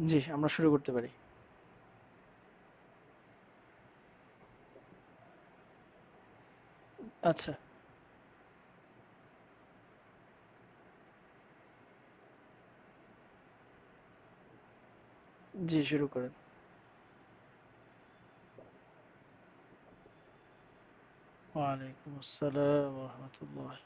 জি, আমরা শুরু করতে পারি। আচ্ছা, জি শুরু করেন। ওয়ালাইকুম আসসালাম ওয়া রাহমাতুল্লাহ।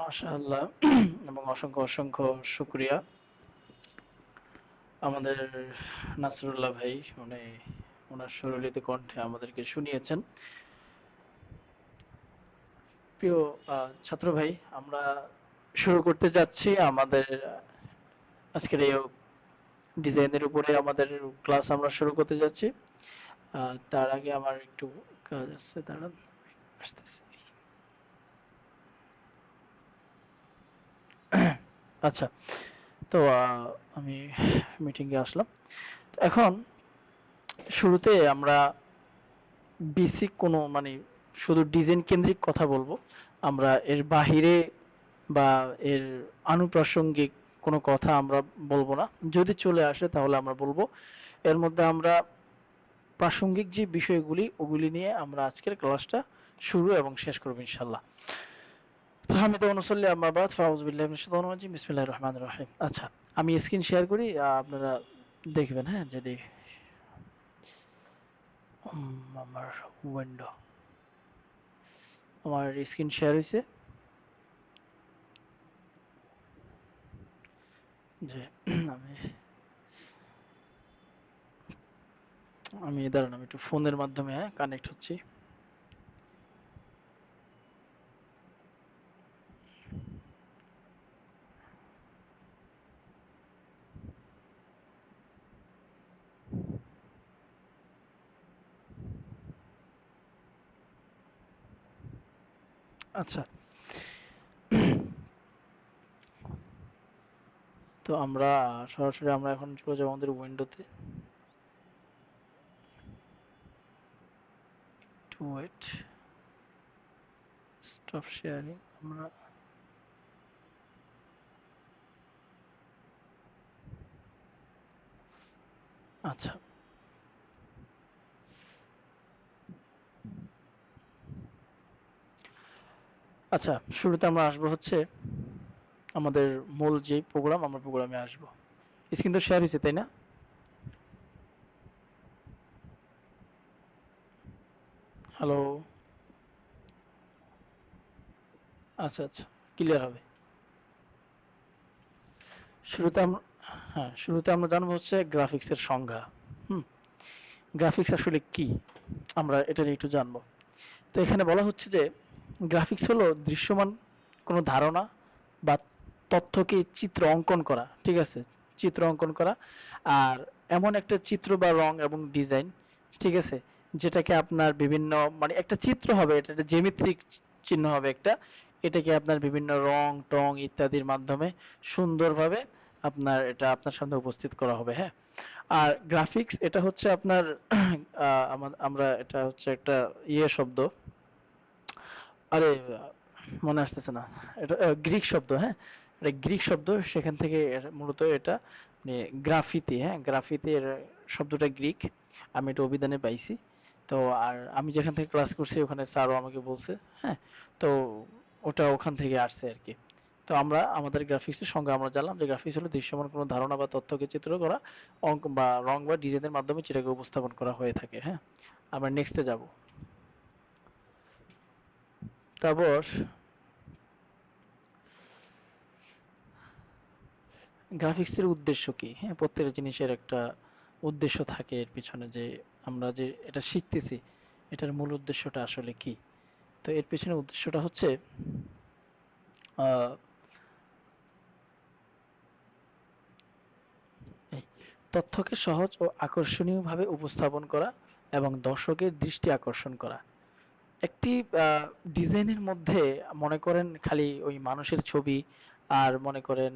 মাশাআল্লাহ এবং অসংখ্য অসংখ্য শুকরিয়া আমাদের নাসরুল্লাহ ভাই, উনি ওনার সুললিত কণ্ঠে আমাদেরকে শুনিয়েছেন। প্রিয় ছাত্র ভাই, আমরা শুরু করতে যাচ্ছি আমাদের আজকের এই ডিজাইনের উপরে আমাদের ক্লাস আমরা শুরু করতে যাচ্ছি। তার আগে আমার একটু কাজ আছে, দাঁড়ান আসতেছি। আচ্ছা, তো আমি মিটিংয়ে আসলাম। এখন শুরুতে আমরা বেসিক কোনো মানে শুধু ডিজাইন কেন্দ্রিক কথা বলবো। আমরা এর বাহিরে বা এর আনুপ্রাসঙ্গিক কোনো কথা আমরা বলবো না। যদি চলে আসে তাহলে আমরা বলবো। এর মধ্যে আমরা প্রাসঙ্গিক যে বিষয়গুলি ওগুলি নিয়ে আমরা আজকের ক্লাসটা শুরু এবং শেষ করবো ইনশাল্লাহ। তো আমি তো অনুসল্লি আম্মা বাদ ফাউজ বিল্লাহি মিনাশ শাইতানির রাজিম বিসমিল্লাহির রহমানির রহিম। আচ্ছা, আমি স্ক্রিন শেয়ার করি, আপনারা দেখবেন, হ্যাঁ? যদি আমার উইন্ডো, আমার স্ক্রিন শেয়ার হয়েছে যে আমি আমি দাঁড়ান, আমি একটু ফোনের মাধ্যমে কানেক্ট হচ্ছি। আচ্ছা, তো আমরা সরাসরি আমরা এখন চলে যাবো আমাদের উইন্ডোতে। To wait, stop sharing. আমরা আচ্ছা আচ্ছা, শুরুতে আমরা আসবো হচ্ছে আমাদের মূল যে প্রোগ্রাম, আমরা প্রোগ্রামে আসবো। স্ক্রিন তো শেয়ার হয়েছে, তাই না? হ্যালো। আচ্ছা আচ্ছা, ক্লিয়ার হবে। শুরুতে আমরা, হ্যাঁ, শুরুতে আমরা জানবো হচ্ছে গ্রাফিক্সের সংজ্ঞা। হুম, গ্রাফিক্স আসলে কি, আমরা এটা নিয়ে একটু জানবো। তো এখানে বলা হচ্ছে যে গ্রাফিক্স হলো দৃশ্যমান কোনো ধারণা বা তথ্যকে চিত্র অঙ্কন করা, ঠিক আছে, চিত্র অঙ্কন করা। আর এমন একটা চিত্র বা রং এবং ডিজাইন, ঠিক আছে, যেটাকে আপনার বিভিন্ন মানে একটা চিত্র হবে, এটা একটা জ্যামিতিক চিহ্ন হবে একটা, এটাকে আপনার বিভিন্ন রং টং ইত্যাদির মাধ্যমে সুন্দরভাবে আপনার এটা আপনার সামনে উপস্থিত করা হবে, হ্যাঁ। আর গ্রাফিক্স এটা হচ্ছে আপনার আমরা এটা হচ্ছে একটা শব্দ, আরে মনে আসতেছে না, এটা গ্রিক শব্দ, হ্যাঁ, এটা গ্রিক শব্দ, সেখান থেকে মূলত এটা মানে গ্রাফিতি, হ্যাঁ, গ্রাফিতি এর শব্দটা গ্রিক, আমি এটা অভিধানে পাইছি। তো আর আমি যেখান থেকে ক্লাস করছি ওখানে স্যারও আমাকে বলছে, হ্যাঁ। তো ওটা ওখান থেকে আসছে আর কি। তো আমরা আমাদের গ্রাফিক্সের সঙ্গে আমরা জানলাম যে গ্রাফিক্স হলো দৃশ্যমান কোনো ধারণা বা তথ্যকে চিত্র করা, অঙ্ক বা রং বা ডিজাইনের মাধ্যমে যেটাকে উপস্থাপন করা হয়ে থাকে, হ্যাঁ। আমরা নেক্সটে যাব। তারপর গ্রাফিক্সের উদ্দেশ্য কি? হ্যাঁ, প্রত্যেকটা জিনিসের একটা উদ্দেশ্য থাকে এর পিছনে, যে আমরা যে এটা শিখতেছি এটার মূল উদ্দেশ্যটা আসলে কি। তো এর পিছনে উদ্দেশ্যটা হচ্ছে আহ, এই তথ্যকে সহজ ও আকর্ষণীয়ভাবে উপস্থাপন করা এবং দর্শকের দৃষ্টি আকর্ষণ করা। একটি ডিজাইনের মধ্যে মনে করেন খালি ওই মানুষের ছবি আর মনে করেন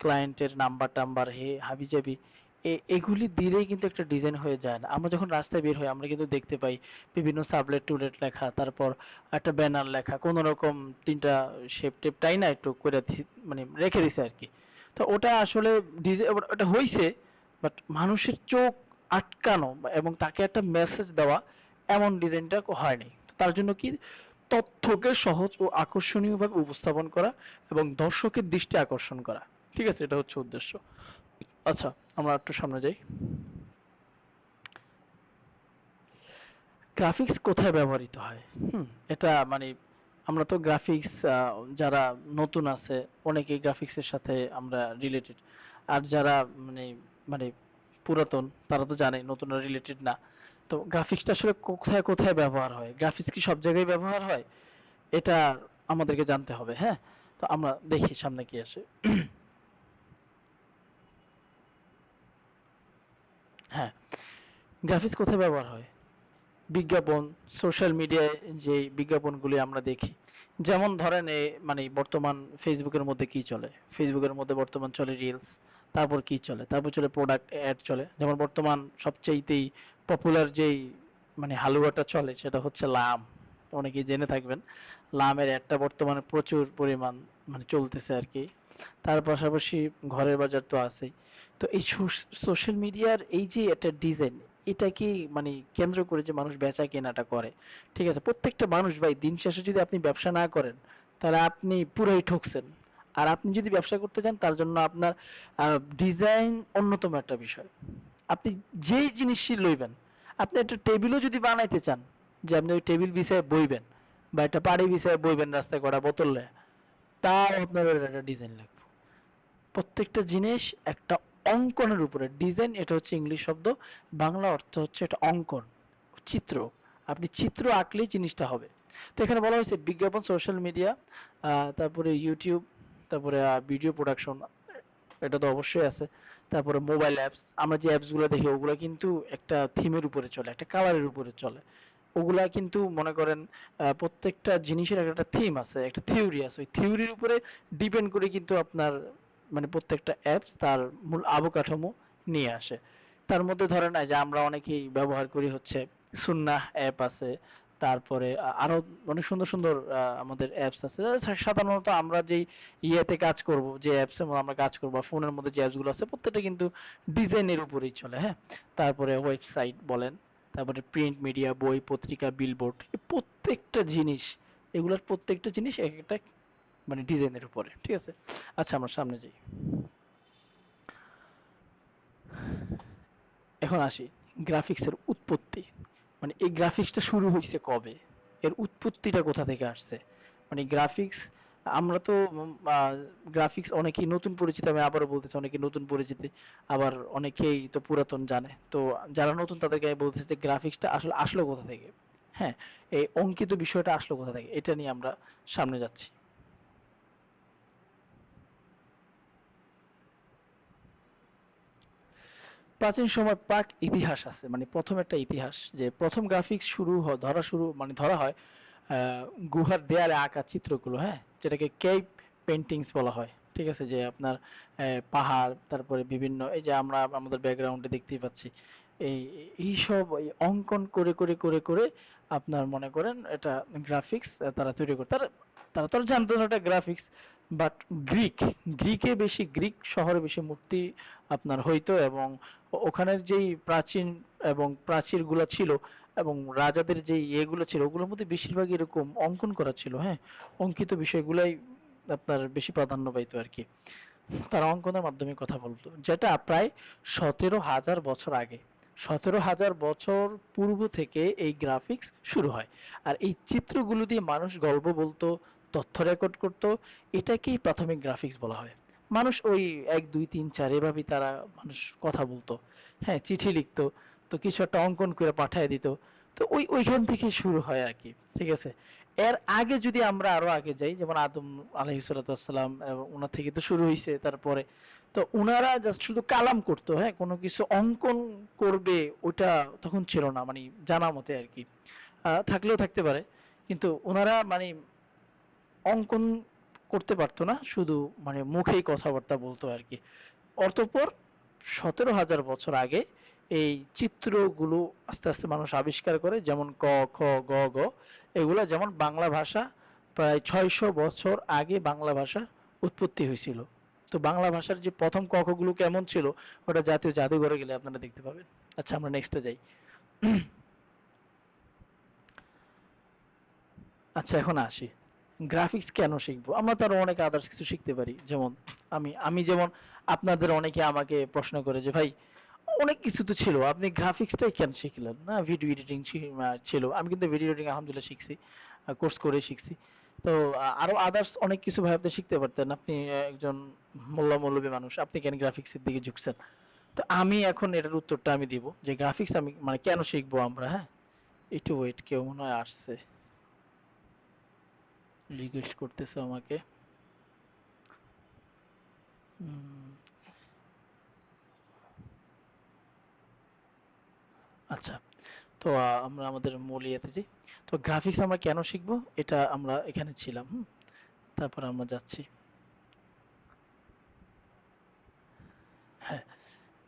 ক্লায়েন্টের নাম্বার টাম্বার হে হাবিজাবি এগুলি দিলেই কিন্তু একটা ডিজাইন হয়ে যায় না। আমরা যখন রাস্তায় বের হই আমরা কিন্তু দেখতে পাই বিভিন্ন সাবলেট টুলেট লেখা, তারপর একটা ব্যানার লেখা, কোন রকম তিনটা শেপ টেপ তাই না একটু করে মানে রেখে দিছে আর কি। তো ওটা আসলে ডিজাইন ওটা হইছে, বাট মানুষের চোখ আটকানো এবং তাকে একটা মেসেজ দেওয়া এমন ডিজাইনটা হয়নি। তো তার জন্য কি, তথ্যকে সহজ ও আকর্ষণীয়ভাবে উপস্থাপন করা এবং দর্শকের দৃষ্টি আকর্ষণ করা, ঠিক আছে, এটা হচ্ছে উদ্দেশ্য। আচ্ছা, আমরা একটু সামনে যাই। গ্রাফিক্স কোথায় ব্যবহৃত হয়? এটা মানে আমরা তো গ্রাফিক্স যারা নতুন আছে অনেকেই গ্রাফিক্সের সাথে আমরা রিলেটেড, আর যারা মানে মানে পুরাতন তারা তো জানে, নতুনরা রিলেটেড না। তো গ্রাফিক্সটা আসলে কোথায় কোথায় ব্যবহার হয়, গ্রাফিক্স কি সব জায়গায় ব্যবহার হয়, এটা আমাদেরকে জানতে হবে, হ্যাঁ। তো আমরা দেখি সামনে কি আসে। হ্যাঁ, গ্রাফিক্স কোথায় ব্যবহার হয়? বিজ্ঞাপন, সোশ্যাল মিডিয়ায় যে বিজ্ঞাপনগুলি আমরা দেখি, যেমন ধরেন মানে বর্তমান ফেসবুকের মধ্যে কি চলে, ফেসবুকের মধ্যে বর্তমান চলে রিলস, তারপর কি চলে, তারপর চলে প্রোডাক্ট অ্যাড চলে, যেমন বর্তমান সবচাইতেই পপুলার যেই মানে হালুয়াটা চলে সেটা হচ্ছে লাম, অনেকেই জেনে থাকবেন। লামের অ্যাডটা বর্তমানে প্রচুর পরিমাণ মানে চলতেছে আর কি। তার পাশাপাশি ঘরের বাজার তো আছেই। তো এই সোশ্যাল মিডিয়ার এই যে একটা ডিজাইন, এটা কি মানে কেন্দ্র করে যে মানুষ বেচা কেনাটা করে, ঠিক আছে, প্রত্যেকটা মানুষ ভাই দিন শেষে যদি আপনি ব্যবসা না করেন তাহলে আপনি পুরোই ঠকছেন। আর আপনি যদি ব্যবসা করতে চান তার জন্য আপনার ডিজাইন অন্যতম একটা বিষয়। আপনি যেই জিনিসই লইবেন, আপনি একটা টেবিলও যদি বানাইতে চান, যে আপনি ওই টেবিল বিছায় বইবেন বা একটা পাড়ি বিছায় বইবেন রাস্তায় করা বোতল লয়ে, তাও আপনার ওর একটা ডিজাইন লাগবে। প্রত্যেকটা জিনিস একটা অঙ্কনের উপরে ডিজাইন, এটা হচ্ছে ইংলিশ শব্দ, বাংলা অর্থ হচ্ছে এটা অঙ্কন, চিত্র। আপনি চিত্র আঁকলেই জিনিসটা হবে। তো এখানে বলা হয়েছে বিজ্ঞাপন, সোশ্যাল মিডিয়া, তারপরে ইউটিউব, তারপরে ভিডিও প্রোডাকশন, এটা তো অবশ্যই আছে। তারপরে মোবাইল অ্যাপস, আমরা যে অ্যাপস গুলো দেখি ওগুলো কিন্তু একটা থিমের উপরে চলে, একটা কালারের উপরে চলে। ওগুলা কিন্তু মনে করেন প্রত্যেকটা জিনিসের একটা থিম আছে, একটা থিওরি আছে, ওই থিওরির উপরে ডিপেন্ড করে কিন্তু আপনার মানে প্রত্যেকটা অ্যাপস তার মূল অবকাঠামো নিয়ে আসে। তার মধ্যে ধরেন এই যে আমরা অনেকেই ব্যবহার করি হচ্ছে সুন্নাহ অ্যাপ আছে, তারপরে আরো অনেক সুন্দর সুন্দর আমাদের অ্যাপস আছে। সাধারণত আমরা যেই ইয়েতে কাজ করব, যে অ্যাপসের মধ্যে আমরা কাজ করব, ফোনের মধ্যে যে অ্যাপসগুলো আছে প্রত্যেকটা কিন্তু ডিজাইনের উপরেই চলে, হ্যাঁ। তারপরে ওয়েবসাইট বলেন, তারপরে প্রিন্ট মিডিয়া, বই পত্রিকা, বিলবোর্ড, প্রত্যেকটা জিনিস, এগুলোর প্রত্যেকটা জিনিস এক একটা মানে ডিজাইনের উপরে, ঠিক আছে। আচ্ছা, আমরা সামনে যাই। এখন আসি গ্রাফিক্সের উৎপত্তি, মানে এই গ্রাফিক্সটা শুরু হয়েছে কবে, এর উৎপত্তিটা কোথা থেকে আসছে। মানে গ্রাফিক্স, আমরা তো গ্রাফিক্স অনেকেই নতুন পরিচিত, আমি আবারও বলতেছি অনেকেই নতুন পরিচিতি, আবার অনেকেই তো পুরাতন জানে। তো যারা নতুন তাদেরকে আমি বলতেছি যে গ্রাফিক্সটা আসলে আসলো কোথা থেকে, হ্যাঁ, এই অঙ্কিত বিষয়টা আসলো কোথা থেকে, এটা নিয়ে আমরা সামনে যাচ্ছি। প্রাচীন সময় প্রাক ইতিহাস আছে, মানে প্রথম একটা ইতিহাস, যে প্রথম গ্রাফিক্স ধরা হয় আহ, গুহার দেয়ালে আঁকা চিত্রগুলো, হ্যাঁ, যেটাকে কেভ পেন্টিংস বলা হয়। ঠিক আছে, যে আপনার পাহাড়, তারপরে বিভিন্ন এই যে আমরা আমাদের ব্যাকগ্রাউন্ডে দেখতেই পাচ্ছি, এই এইসব এই অঙ্কন করে করে করে করে আপনার মনে করেন এটা গ্রাফিক্স তারা তৈরি করে। তারা তারা তো আর জানতো না এটা গ্রাফিক্স, বাট গ্রিক গ্রিক শহরে বেশি মূর্তি আপনার হইতো, এবং ওখানের যেই প্রাচীন এবং প্রাচীরগুলো ছিল এবং রাজাদের যে ইয়েগুলো ছিল ওগুলোর মধ্যে বেশিরভাগই এরকম অঙ্কন করা ছিল, হ্যাঁ, অঙ্কিত বিষয়গুলাই আপনার বেশি প্রাধান্য পাইতো আর কি। তারা অঙ্কনের মাধ্যমে কথা বলতো, যেটা প্রায় 17,000 বছর আগে, 17,000 বছর পূর্ব থেকে এই গ্রাফিক্স শুরু হয়। আর এই চিত্রগুলো দিয়ে মানুষ গল্প বলতো, তথ্য রেকর্ড করতো, এটাকেই প্রাথমিক গ্রাফিক্স বলা হয়। মানুষ ওই 1 2 3 4 এভাবেই তারা মানুষ কথা বলতো, হ্যাঁ, চিঠি লিখতো, তো কিছু একটা অঙ্কন করে পাঠিয়ে দিত। তো ওইখান থেকে শুরু হয় আর কি। ঠিক আছে, এর আগে যদি আমরা আরো আগে যাই, যেমন আদম আলাইহিসসালাম, ওনার থেকে তো শুরু হয়েছে। তারপরে তো উনারা জাস্ট শুধু কালাম করতো, হ্যাঁ, কোনো কিছু অঙ্কন করবে ওটা তখন ছিল না, মানে জানা মতে আর কি। থাকলেও থাকতে পারে, কিন্তু ওনারা মানে অঙ্কন করতে পারতো না, শুধু মানে মুখেই কথাবার্তা বলতো আর কি। অতঃপর 17,000 বছর আগে এই চিত্রগুলো আস্তে আস্তে মানুষ আবিষ্কার করে, যেমন ক, খ, গ, ঘ, এগুলা যেমন বাংলা ভাষা প্রায় 600 বছর আগে বাংলা ভাষার উৎপত্তি হয়েছিল। তো বাংলা ভাষার যে প্রথম ক, খ গুলো কেমন ছিল ওটা জাতীয় জাদুঘরে গেলে আপনারা দেখতে পাবেন। আচ্ছা, আমরা নেক্সটে যাই। আচ্ছা, এখন আসি গ্রাফিক্স কেন শিখবো। আমরা তো আরো অনেক আদার্স কিছু শিখতে পারি, যেমন আমি আমি যেমন আপনাদের অনেকে আমাকে প্রশ্ন করে যে ভাই, অনেক কিছু তো ছিল, আপনি গ্রাফিক্সটাই কেন শিখলেন না, ভিডিও এডিটিং ছিল। আমি কিন্তু ভিডিও এডিটিং আলহামদুলিল্লাহ শিখছি, কোর্স করে শিখছি। তো আরো আদার্স অনেক কিছু ভাই আপনি শিখতে পারতেন, আপনি একজন মোল্লা মৌলবী মানুষ, আপনি কেন গ্রাফিক্সের দিকে ঝুঁকছেন। তো আমি এখন এটার উত্তরটা আমি দিব, যে গ্রাফিক্স আমি মানে কেন শিখবো আমরা, হ্যাঁ। একটু ওয়েট, কেউ মনে হয় আসছে, রিকোয়েস্ট করতেছে আমাকে। উম, আচ্ছা, তো আমরা আমাদের মূল ইয়েতে যাই। তো গ্রাফিক্স আমরা কেন শিখবো, এটা আমরা এখানে ছিলাম, হুম। তারপর আমরা যাচ্ছি, হ্যাঁ,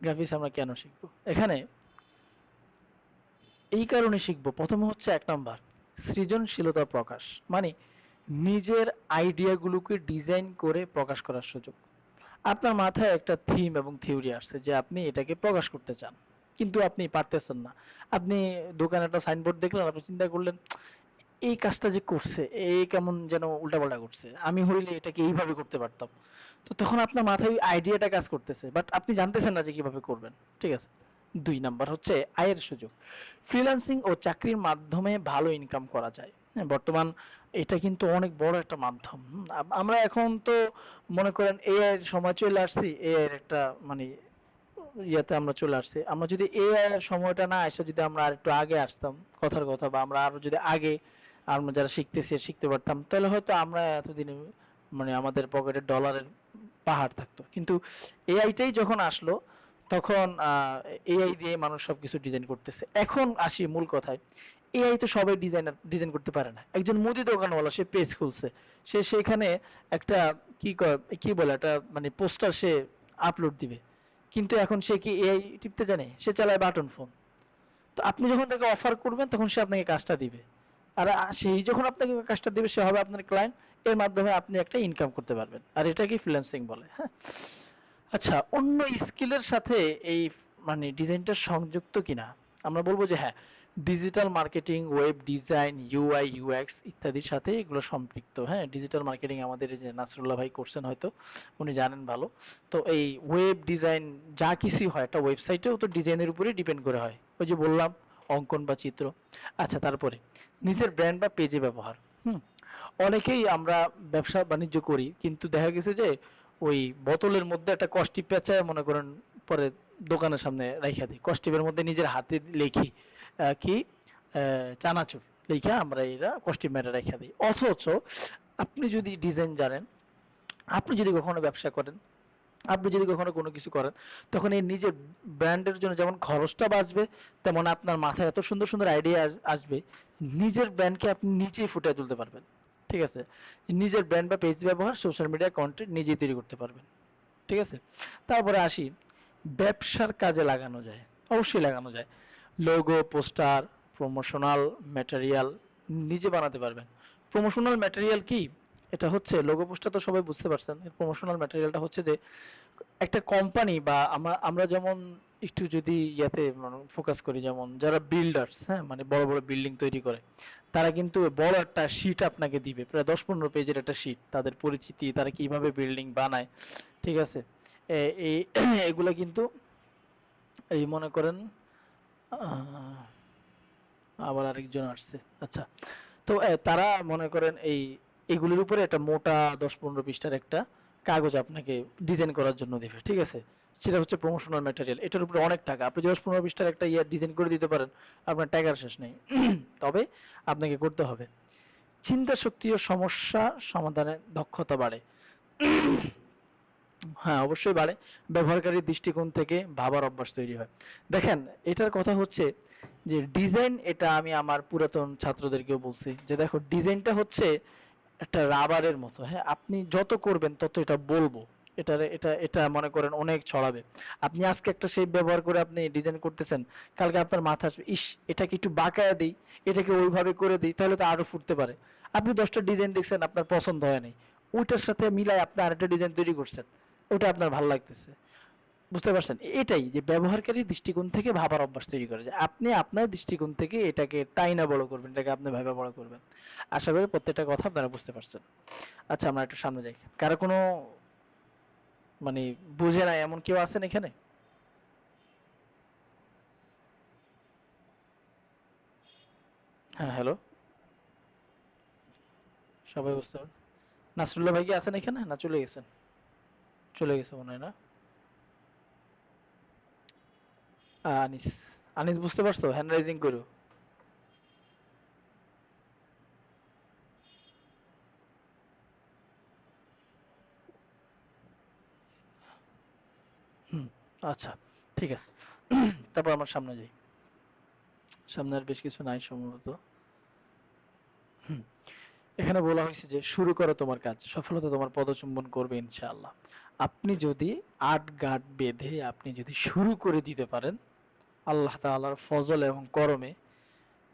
গ্রাফিক্স আমরা কেন শিখবো এখানে, এই কারণে শিখবো। প্রথম হচ্ছে 1 নাম্বার, সৃজনশীলতা প্রকাশ, মানে নিজের আইডিয়াগুলোকে ডিজাইন করে প্রকাশ করার সুযোগ। আপনার মাথায় একটা থিম এবং থিওরি আসছে যে আপনি এটাকে প্রকাশ করতে চান, কিন্তু আপনি পারতেছেন না। আপনি দোকানে একটা সাইনবোর্ড দেখলেন, আপনি চিন্তা করলেন এই কাজটা যে করছে, কেমন যেন উল্টাপাল্টা করছে, আমি হইলে এটাকে এইভাবে করতে পারতাম। তো তখন আপনার মাথায় ওই আইডিয়াটা কাজ করতেছে, বাট আপনি জানতেছেন না যে কিভাবে করবেন। ঠিক আছে। 2 নাম্বার হচ্ছে আয়ের সুযোগ। ফ্রিল্যান্সিং ও চাকরির মাধ্যমে ভালো ইনকাম করা যায়, হ্যাঁ, বর্তমান এটা কিন্তু অনেক বড় একটা মাধ্যম। আমরা এখন তো মনে করেন এআই এর সময় চলে আসছি, এআই এর একটা মানে ইয়াতে আমরা চলে আসছি। আমরা যদি এআই এর সময়টা না এসে যদি আমরা আরেকটু আগে আসতাম, কথার কথা, বা আমরা আরো যদি আগে আমরা যারা শিখতেছি শিখতে পারতাম, তাহলে হয়তো আমরা এতদিনে মানে আমাদের পকেটে ডলারের পাহাড় থাকতো। কিন্তু এআইটাই যখন আসলো, তখন এআই দিয়ে মানুষ সবকিছু ডিজাইন করতেছে। এখন আসি মূল কথায়, এআই তো সবাই ডিজাইন করতে পারে না। একজন মুদি দোকানওয়ালা, সে পেজ খুলছে, সে সেখানে একটা কি বলে একটা মানে পোস্টার সে আপলোড দিবে, কিন্তু এখন সে কি এআই টিপতে জানে? সে চালায় বাটন ফোন। তো আপনি যখন তাকে অফার করবেন তখন সে আপনাকে কাজটা দিবে। আর সেই যখন আপনাকে কাজটা দিবে সে হবে আপনার ক্লায়েন্ট। এর মাধ্যমে আপনি একটা ইনকাম করতে পারবেন। আর এটাকে ফ্রিল্যান্সিং বলে, হ্যাঁ। আচ্ছা, অন্য স্কিলের সাথে এই মানে ডিজাইনটা সংযুক্ত কিনা, আমরা বলবো যে হ্যাঁ, digital marketing, web design, UI UX ইত্যাদির সাথে এগুলো সম্পৃক্ত। হ্যাঁ, ডিজিটাল মার্কেটিং আমাদের এই যে নাসরুল্লাহ ভাই করছেন হয়তো, উনি জানেন ভালো। তো এই ওয়েব ডিজাইন যা কিছুই হয়, একটা ওয়েবসাইটেও তো ডিজাইনের উপরেই ডিপেন্ড করে হয়, ওই যে বললাম অঙ্কন বা চিত্র। আচ্ছা, তারপরে নিজের ব্র্যান্ড বা পেজে ব্যবহার। হুম, অনেকেই আমরা ব্যবসা বাণিজ্য করি, কিন্তু দেখা গেছে যে ওই বোতলের মধ্যে একটা কষ্টিপ পেঁচায় মনে করেন পরে দোকানের সামনে রাইখা দিই, কষ্টিপের মধ্যে নিজের হাতে লিখি কি চানাচুর লিখা আমরা এরা কষ্টিপ মেরে রাইখা দিই। অথচ আপনি যদি ডিজাইন জানেন, আপনি যদি কখনো ব্যবসা করেন, আপনি যদি কখনো কোনো কিছু করেন, তখন এই নিজের ব্র্যান্ডের জন্য যেমন খরচটা বাঁচবে, তেমন আপনার মাথায় এত সুন্দর সুন্দর আইডিয়া আসবে, নিজের ব্র্যান্ডকে আপনি নিজেই ফুটিয়ে তুলতে পারবেন। ঠিক আছে? নিজের ব্র্যান্ড বা পেজ ব্যবহার সোশ্যাল মিডিয়া কন্টেন্ট নিজেই তৈরি করতে পারবেন। ঠিক আছে? তারপরে আসি, ব্যবসার কাজে লাগানো যায়, অবশ্যই লাগানো যায়। লোগো, পোস্টার, প্রমোশনাল ম্যাটেরিয়াল নিজে বানাতে পারবেন। প্রমোশনাল ম্যাটেরিয়াল কি? এটা হচ্ছে, লোগো পোস্টার তো সবাই বুঝতে পারছেন। প্রমোশনাল ম্যাটেরিয়ালটা হচ্ছে যে একটা কোম্পানি বা আমরা আমরা যেমন একটু যদি ইয়াতে ফোকাস করি, যেমন যারা বিল্ডার্স, হ্যাঁ, মানে বড় বড় বিল্ডিং তৈরি করে, তারা কিন্তু বড় একটা শীট আপনাকে দিবে, প্রায় ১০-১৫ পেজের একটা শীট, তাদের পরিচিতি, তারা কিভাবে বিল্ডিং বানায়। ঠিক আছে? এই এগুলা কিন্তু, এই মনে করেন, আহ, আবার আরেকজন আসছে। আচ্ছা, তো তারা মনে করেন এগুলির উপরে একটা মোটা ১০-১৫ পৃষ্ঠার একটা কাগজ আপনাকে ডিজাইন করার জন্য দিবে। ঠিক আছে? সেটা হচ্ছে প্রমোশনাল ম্যাটেরিয়াল। এটার উপরে অনেক টাকা। আপনি ১০-১৫ পৃষ্ঠার একটা ডিজাইন করে দিতে পারেন, আপনার টাকার শেষ নেই। তবে আপনাকে করতে হবে। চিন্তা শক্তি ও সমস্যা সমাধানের দক্ষতা বাড়ে। হ্যাঁ, অবশ্যই বাড়ে। ব্যবহারকারীর দৃষ্টিকোণ থেকে ভাবার অভ্যাস তৈরি হয়। দেখেন, এটার কথা হচ্ছে যে ডিজাইন, এটা আমি আমার পুরাতন ছাত্রদেরকেও বলছি যে দেখো, ডিজাইনটা হচ্ছে একটা রাবারের মতো। হ্যাঁ, আপনি যত করবেন তত এটা বলবো, এটা মনে করেন অনেক ছড়াবে। আপনি আজকে একটা শেপ ব্যবহার করে আপনি ডিজাইন করতেছেন, কালকে আপনার মাথা আসবে, ইস, এটাকে একটু বাঁকায়া দিই, এটাকে ওইভাবে করে দিই, তাহলে তো আরো ফুটতে পারে। আপনি ১০টা ডিজাইন দেখছেন, আপনার পছন্দ হয় নাই, ওইটার সাথে মিলাই আপনি আরেকটা ডিজাইন তৈরি করছেন, ওটা আপনার ভালো লাগতেছে। বুঝতে পারছেন? এটাই যে ব্যবহারকারীর দৃষ্টিকোণ থেকে ভাবার অভ্যাস তৈরি করে, যে আপনি আপনার দৃষ্টিকোণ থেকে এটাকে টাইনা বড় করবেন, এটাকে আপনি ভাইবা বড় করবেন। আশা করি প্রত্যেকটা কথা আপনারা বুঝতে পারছেন। আচ্ছা, আমরা একটু সামনে যাই। কারো কোনো মানে বুঝে নাই এমন কেউ আছেন এখানে? হ্যাঁ, হ্যালো, সবাই বুঝতে পারেন? নাসরুল্লাহ ভাই কি আছেন এখানে, না চলে গেছেন? চলে গেছে মনে হয়, না? আনিস, আনিস বুঝতে পারছো? হ্যান্ড রাইজিং করো। হুম, আচ্ছা, ঠিক আছে। তারপর আমার সামনে যাই। সামনে আর বেশ কিছু নাই সম্ভবত। হুম, এখানে বলা হয়েছে যে শুরু করো তোমার কাজ, সফলতা তোমার পদচুম্বন করবে ইনশাআল্লাহ। আপনি যদি আট গাঁট বেঁধে আপনি যদি শুরু করে দিতে পারেন, আল্লাহ তাআলার ফজল এবং করমে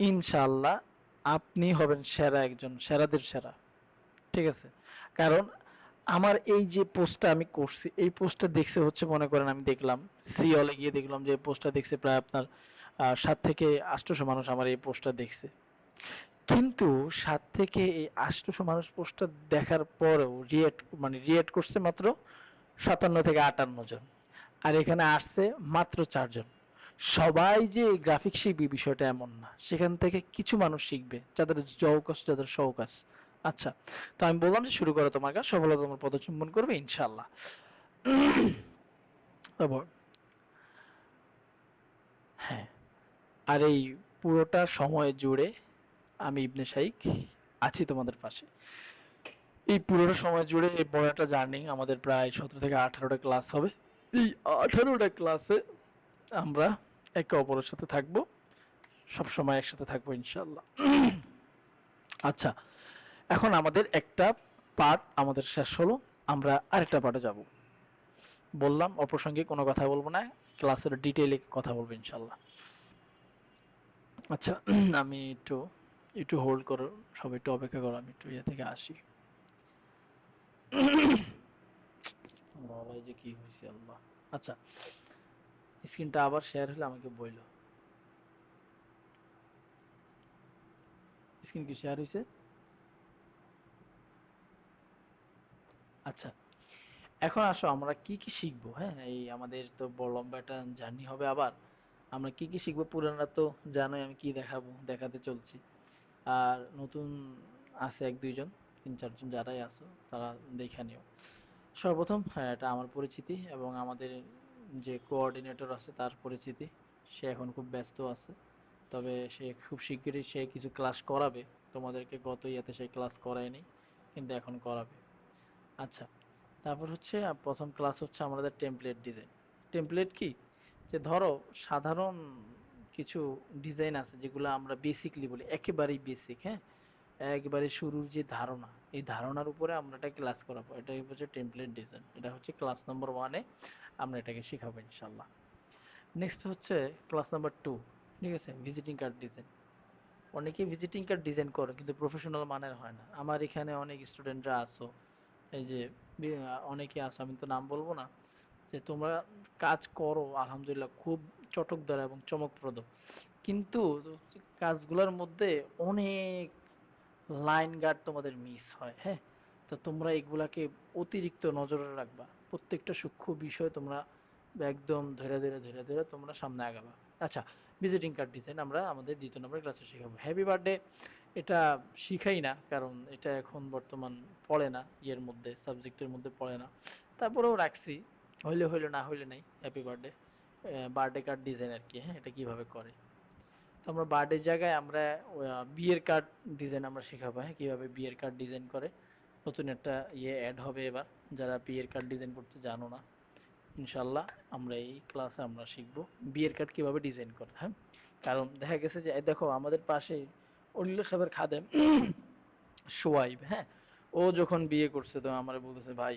ইনশাআল্লাহ আপনি হবেন সেরা, একজন সেরাদের সেরা। ঠিক আছে? কারণ আমার এই যে পোস্টটা আমি করছি, এই পোস্টটা দেখছে হচ্ছে, মনে করেন আমি দেখলাম সিওলে গিয়ে দেখলাম যে পোস্টটা দেখছে প্রায় আপনার ৭ থেকে ৮০০ মানুষ আমার এই পোস্টটা দেখছে। কিন্তু ৭ থেকে ৮০০ মানুষ পোস্টটা দেখার পরেও রিয়েক্ট করছে মাত্র ৫৭ থেকে ৫৮ জন। আর এখানে আসছে মাত্র ৪ জন। সবাই যে গ্রাফিক শিখবে বিষয়টা এমন না। সেখান থেকে কিছু মানুষ শিখবে, যাদের জৌক আছে, যাদের শৌক আছে। আচ্ছা, তো আমি বললাম যে শুরু করো তোমার কাজ, সফলতা তোমার পদচুম্বন করবে ইনশাআল্লাহ। তারপর, হ্যাঁ, আর এই পুরোটা সময় জুড়ে আমি ইবনে শাইখ আছি তোমাদের পাশে। এই পুরোটা সময় জুড়ে এই বড় একটা জার্নি, আমাদের প্রায় ১৭ থেকে ১৮টা ক্লাস হবে। এই ১৮টা ক্লাসে আমরা একে অপরের সাথে থাকবো, সবসময় একসাথে থাকবো ইনশাআল্লাহ। আচ্ছা, এখন আমাদের একটা পার্ট আমাদের শেষ হলো, আমরা আরেকটা পার্টে যাব। বললাম অপ্রাসঙ্গিক কোনো কথা বলবো না, ক্লাসের ডিটেইলে কথা বলবো ইনশাআল্লাহ। আচ্ছা, আমি একটু একটু হোল্ড করো, সবাই একটু অপেক্ষা করো, আমি একটু ইয়ে থেকে আসি। বাবাই যে কি হয়েছে আল্লাহ। আচ্ছা, স্ক্রিনটা আবার শেয়ার হলে আমাকে বইলো। স্ক্রিন কি শেয়ার হয়েছে? আচ্ছা, এখন আসো আমরা কি কি শিখবো। হ্যাঁ, এই আমাদের তো বড় লম্বা একটা জার্নি হবে আবার। আমরা কি কি শিখবো, পুরানরা তো জানোই আমি কি দেখাবো, দেখাতে চলছি। আর নতুন আছে ১-২ জন, ৩-৪ জন যারাই আছো তারা দেখে নিও। সর্বপ্রথম, হ্যাঁ, এটা আমার পরিচিতি এবং আমাদের যে কোঅর্ডিনেটর আছে তার পরিচিতি। সে এখন খুব ব্যস্ত আছে, তবে সে খুব শিগগিরই সে কিছু ক্লাস করাবে। তোমাদেরকে গত ইয়াতে সে ক্লাস করায়নি, কিন্তু এখন করাবে। আচ্ছা, তারপর হচ্ছে প্রথম ক্লাস হচ্ছে আমাদের টেমপ্লেট ডিজাইন। টেমপ্লেট কি, যে ধরো সাধারণ কিছু ডিজাইন আছে যেগুলো আমরা বেসিকলি বলি, একেবারেই বেসিক, হ্যাঁ, একেবারে শুরুর যে ধারণা, এই ধারণার উপরে আমরা এটা ক্লাস করাবো, এটাই হচ্ছে টেমপ্লেট ডিজাইন। এটা হচ্ছে ক্লাস নম্বর 1-এ আমরা এটাকে শেখাবো ইনশাল্লাহ। নেক্সট হচ্ছে ক্লাস নাম্বার 2, ঠিক আছে, ভিজিটিং কার্ড ডিজাইন। অনেকেই ভিজিটিং কার্ড ডিজাইন করে কিন্তু প্রফেশনাল মানের হয় না। আমার এখানে অনেক স্টুডেন্টরা আছো, এই যে অনেকে আছো, আমি তো নাম বলবো না, যে তোমরা কাজ করো আলহামদুলিল্লাহ খুব চটকদার এবং চমকপ্রদ, কিন্তু কাজগুলোর মধ্যে অনেক লাইন গার্ড তোমাদের মিস হয়, হ্যাঁ। তো তোমরা এগুলাকে অতিরিক্ত নজরে রাখবা, প্রত্যেকটা সূক্ষ্ম বিষয় তোমরা একদম ধরে ধরে ধরে ধরে তোমরা সামনে আগাবা। আচ্ছা, ভিজিটিং কার্ড ডিজাইন আমরা আমাদের 2 নম্বর ক্লাসে শেখাবো। হ্যাপি বার্থডে এটা শিখাই না, কারণ এটা এখন বর্তমান পড়ে না, ইয়ের মধ্যে সাবজেক্টের মধ্যে পড়ে না, তারপরেও রাখছি, হইলে হইলে না হইলে নাই। Happy birthday, birthday card design আর কি, হ্যাঁ, এটা কিভাবে করে। তো আমরা বার্থডের জায়গায় আমরা বিয়ের কার্ড ডিজাইন আমরা শেখাবো, হ্যাঁ, কিভাবে বিয়ের কার্ড ডিজাইন করে। নতুন একটা ইয়ে অ্যাড হবে এবার, যারা বিয়ের কার্ড ডিজাইন করতে জানো না, ইনশাল্লাহ আমরা এই ক্লাসে আমরা শিখবো বিয়ের কার্ড কিভাবে ডিজাইন করে, হ্যাঁ। কারণ দেখা গেছে যে এই দেখো আমাদের পাশে অলিল সাহেবের খাদেম সোয়াইব, হ্যাঁ, ও যখন বিয়ে করছে তো আমার বলতেছে, ভাই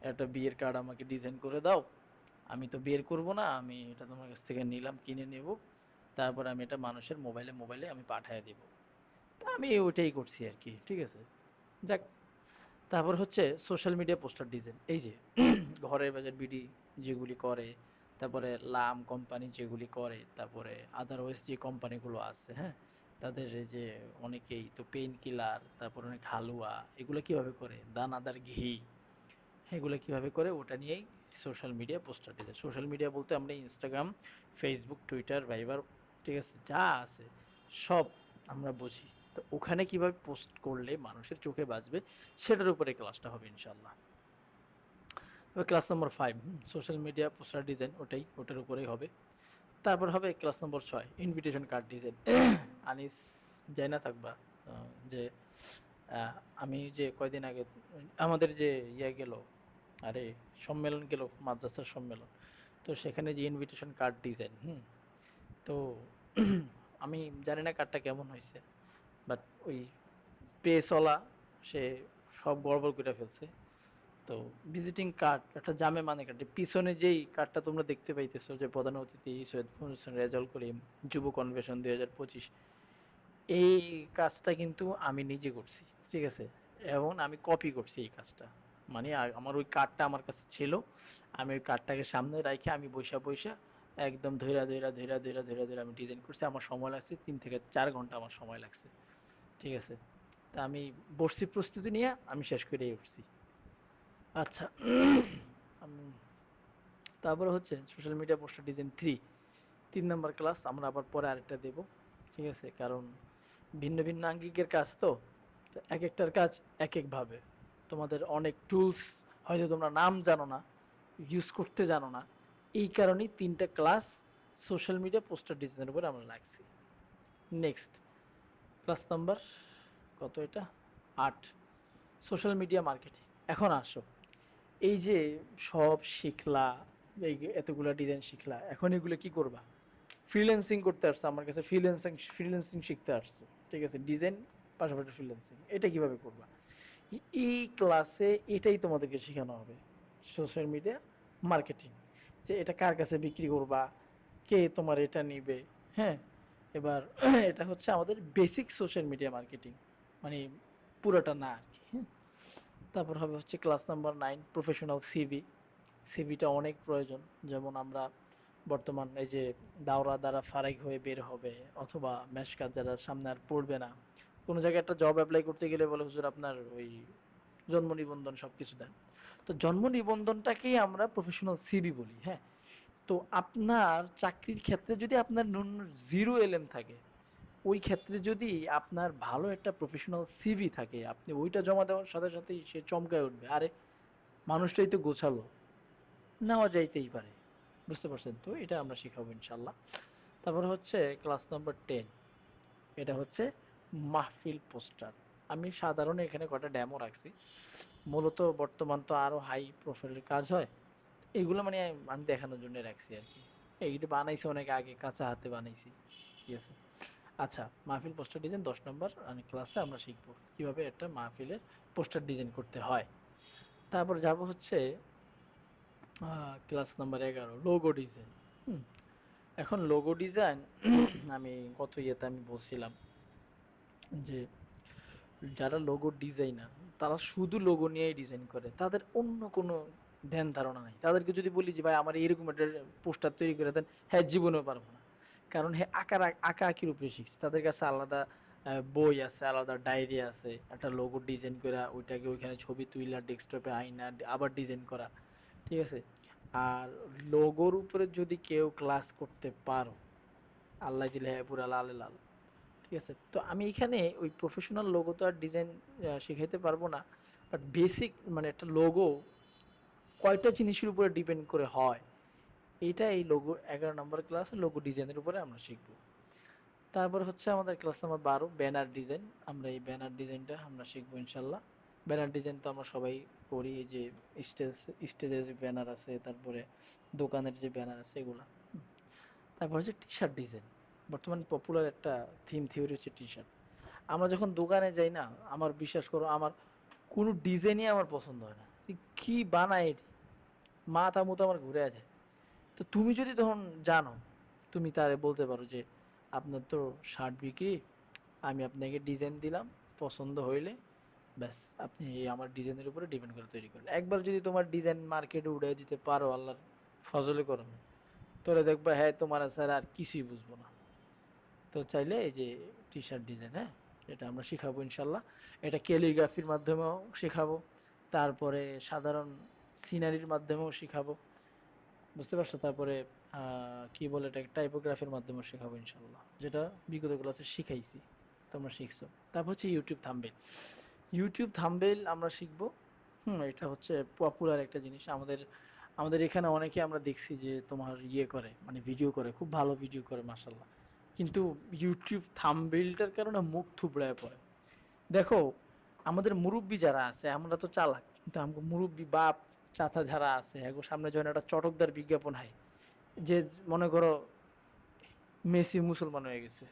একটা বিয়ের কার্ড আমাকে ডিজাইন করে দাও, আমি তো বিয়ে করব না, আমি এটা তোমার কাছ থেকে নিলাম, কিনে নেব, তারপর আমি এটা মানুষের মোবাইলে মোবাইলে আমি পাঠিয়ে দিব। তা আমি ওইটাই করছি আর কি, ঠিক আছে। যাক, তারপর হচ্ছে সোশ্যাল মিডিয়া পোস্টার ডিজাইন, এই যে ঘরের বাজার বিডি যেগুলি করে, তারপরে লাম কোম্পানি যেগুলি করে, তারপরে আদারওয়াইজ যে কোম্পানিগুলো আছে, হ্যাঁ, তাদের এই যে অনেকেই তো পেইন কিলার, তারপর অনেক হালুয়া, এগুলো কিভাবে করে, দানাদার ঘি, এগুলো কিভাবে করে, ওটা নিয়েই social media poster design. Social media বলতে আমরা ইনস্টাগ্রাম, ফেসবুক, টুইটার, ভাইবার, ঠিক আছে, যা আছে সব আমরা বুঝি। তো ওখানে কিভাবে পোস্ট করলে মানুষের চোখে বাজবে, সেটার উপরে ক্লাসটা হবে ইনশাল্লাহ। তবে ক্লাস নম্বর 5 সোশ্যাল মিডিয়া পোস্টার ডিজাইন, ওটার উপরেই হবে। তারপর হবে ক্লাস নম্বর 6 ইনভিটেশন কার্ড ডিজাইন। আনিস, যাই না থাকবা, যে আমি যে কয়দিন আগে আমাদের যে ইয়ে গেল, আরে সম্মেলন গেল, মাদ্রাসার সম্মেলন, তো সেখানে যে ইনভিটেশন কার্ড ডিজাইন, তো আমি জানি না কার্ডটা কেমন হয়েছে, বাট ওই প্রেসওয়ালা সে সব গড়বড় করে ফেলছে। তো ভিজিটিং কার্ড একটা জামে মানে কার্ড, পিছনে যেই কার্ডটা তোমরা দেখতে পাইতেছো যে প্রধান অতিথি সৈয়দ হোসেন রেজাউল করিম যুব কনভেনশন 2025, এই কাজটা কিন্তু আমি নিজে করছি, ঠিক আছে, এবং আমি কপি করছি এই কাজটা। মানে আমার ওই কার্ডটা আমার কাছে ছিল, আমি ওই কার্ডটাকে সামনে রাখে আমি বইসা বইসা একদম ধইরা ধইরা ধইরা ধইরা ধইরা ধইরা আমি ডিজাইন করছি। আমার সময় লাগছে 3 থেকে 4 ঘন্টা আমার সময় লাগছে, ঠিক আছে। তা আমি বসছি প্রস্তুতি নিয়ে, আমি শেষ করেই উঠছি। আচ্ছা, তারপরে হচ্ছে সোশ্যাল মিডিয়া পোস্টার ডিজাইন 3 নম্বর ক্লাস আমরা আবার পরে আরেকটা দেব, ঠিক আছে, কারণ ভিন্ন ভিন্ন আঙ্গিকের কাজ তো, তো এক একটার কাজ এক এক ভাবে। তোমাদের অনেক টুলস হয়তো তোমরা নাম জানো না, ইউজ করতে জানো না, এই কারণেই 3টা ক্লাস সোশ্যাল মিডিয়া পোস্টার ডিজাইনের উপর আমরা রাখছি। নেক্সট ক্লাস নাম্বার কত এটা, 8, সোশ্যাল মিডিয়া মার্কেটিং। এখন আসো, এই যে সব শিখলা, এই এতগুলা ডিজাইন শিখলা, এখন এগুলো কি করবা? ফ্রিল্যান্সিং করতে আসছো আমার কাছে, ফ্রিল্যান্সিং ফ্রিল্যান্সিং শিখতে আসছো, ঠিক আছে, ডিজাইন পাশাপাশি ফ্রিল্যান্সিং, এটা কিভাবে করবা? এই ক্লাসে এটাই তোমাদেরকে শেখানো হবে, সোশ্যাল মিডিয়া মার্কেটিং, যে এটা কার কাছে বিক্রি করবা, কে তোমার এটা নিবে, হ্যাঁ। এবার এটা হচ্ছে আমাদের বেসিক সোশ্যাল মিডিয়া মার্কেটিং, মানে পুরোটা না আর কি, হ্যাঁ। তারপর হবে হচ্ছে ক্লাস নাম্বার 9 প্রফেশনাল সিভি। সিভিটা অনেক প্রয়োজন, যেমন আমরা বর্তমান এই যে দাওরা দ্বারা ফারাক হয়ে বের হবে, অথবা মেশকাত যারা সামনে আর পড়বে না, কোনো জায়গায় একটা জব অ্যাপ্লাই করতে গেলে বলে হুজুর আপনার ওই জন্ম নিবন্ধন সবকিছু দেন। তো জন্ম নিবন্ধনটাকেই আমরা প্রফেশনাল সিভি বলি, হ্যাঁ। তো আপনার চাকরির ক্ষেত্রে যদি আপনার ন্যূনতম 0 এলএম থাকে, ওই ক্ষেত্রে যদি আপনার ভালো একটা প্রফেশনাল সিভি থাকে, আপনি ওইটা জমা দেওয়ার সাথে সাথেই সে চমকায় উঠবে, আরে মানুষটাই তো গোছালো, নেওয়া যাইতেই পারে। বুঝতে পারছেন তো, এটা আমরা শিখাবো ইনশাল্লাহ। তারপর হচ্ছে ক্লাস নাম্বার 10, এটা হচ্ছে মাহফিল পোস্টার। আমি সাধারণ এখানে কটা ডেমো রাখছি, মূলত বর্তমান তো আরো হাই প্রোফাইলের কাজ হয়, এগুলো মানে আমি দেখানোর জন্য রাখছি আর কি। এইটা বানাইছি অনেক আগে, কাঁচা হাতে বানাইছি। ঠিক আছে। আচ্ছা, মাহফিল পোস্টার ডিজাইন 10 নম্বর ক্লাসে আমরা শিখবো কিভাবে একটা মাহফিলের পোস্টার ডিজাইন করতে হয়। তারপর যাব হচ্ছে ক্লাস নাম্বার 11, লোগো ডিজাইন। হুম, এখন লোগো ডিজাইন আমি গত ইয়েতে আমি বলছিলাম যে যারা লোগো ডিজাইনার তারা শুধু লোগো নিয়েই ডিজাইন করে, তাদের অন্য কোনো ধ্যান ধারণা নাই। তাদেরকে যদি বলি যে ভাই আমার এরকম একটা পোস্টার তৈরি করে দেন, হ্যাঁ জীবনেও পারবো না। কারণ হ্যাঁ আঁকা আঁকির উপরে শিখছে, তাদের কাছে আলাদা বই আছে, আলাদা ডায়েরি আছে, একটা লোগো ডিজাইন করা ওইটাকে ওইখানে ছবি তুইলা ডেস্কটপে আইনা আবার ডিজাইন করা। ঠিক আছে। আর লোগোর উপরে যদি কেউ ক্লাস করতে পারো, আল্লাহ দিলে হ্যাঁ পুরা লালে লাল। ঠিক আছে। তো আমি এখানে ওই প্রফেশনাল লোগো তো আর ডিজাইন শিখাইতে পারবো না, বাট বেসিক মানে একটা লোগো কয়টা জিনিসের উপরে ডিপেন্ড করে হয়, এইটা এই লোগো 11 নম্বর ক্লাসে লোগো ডিজাইনের উপরে আমরা শিখবো। তারপর হচ্ছে আমাদের ক্লাস নাম্বার 12, ব্যানার ডিজাইন। আমরা এই ব্যানার ডিজাইনটা আমরা শিখবো ইনশাল্লাহ। ব্যানার ডিজাইন তো আমরা সবাই করি, এই যে স্টেজ স্টেজের যে ব্যানার আছে, তারপরে দোকানের যে ব্যানার আছে এগুলা। তারপর হচ্ছে টি শার্ট ডিজাইন। বর্তমানে পপুলার একটা থিম থিওরি হচ্ছে টি শার্ট। আমরা যখন দোকানে যাই না, আমার বিশ্বাস করো আমার কোনো ডিজাইনই আমার পছন্দ হয় না, কি বানায় এটি, মাথা মুথা আমার ঘুরে যায়। তো তুমি যদি তখন জানো, তুমি তারে বলতে পারো যে আপনার তো শার্ট বিক্রি, আমি আপনাকে ডিজাইন দিলাম, পছন্দ হইলে ব্যাস আপনি এই আমার ডিজাইনের উপরে ডিপেন্ড করে তৈরি করেন। একবার যদি তোমার ডিজাইন মার্কেটে উড়াই দিতে পারো আল্লাহর ফজলে করো, তোরে দেখবা হ্যাঁ তোমার স্যার আর কিছুই বুঝবো না। তো চাইলে এই যে টি শার্ট ডিজাইন, হ্যাঁ এটা আমরা শিখাবো ইনশাল্লাহ। এটা ক্যালিগ্রাফির মাধ্যমেও শেখাবো, তারপরে সাধারণ সিনারির মাধ্যমেও শিখাবো, বুঝতে পারছো? তারপরে কি বলে এটা টাইপোগ্রাফির মাধ্যমেও শেখাবো ইনশাল্লাহ, যেটা বিগত ক্লাসে শিখাইছি, তোমরা শিখছো। তারপর হচ্ছে ইউটিউব থাম্বনেল। ইউটিউব থাম্বনেল আমরা শিখবো। এটা হচ্ছে পপুলার একটা জিনিস আমাদের। আমাদের এখানে অনেকে আমরা দেখছি যে তোমার ইয়ে করে, মানে ভিডিও করে, খুব ভালো ভিডিও করে মাশাল্লাহ, কিন্তু ইউটিউব থাম্বনেলটার কারণে মুখ থুবড়ায় পড়ে। দেখো, আমাদের মুরব্বি যারা আছে আমরা তো চালাক, কিন্তু আমাকে মুরব্বি বাপ চাচা যারা আছে এখন সামনে যখন একটা চটকদার বিজ্ঞাপন হয়, যে মনে করো মেসি মুসলমান হয়ে গেছে,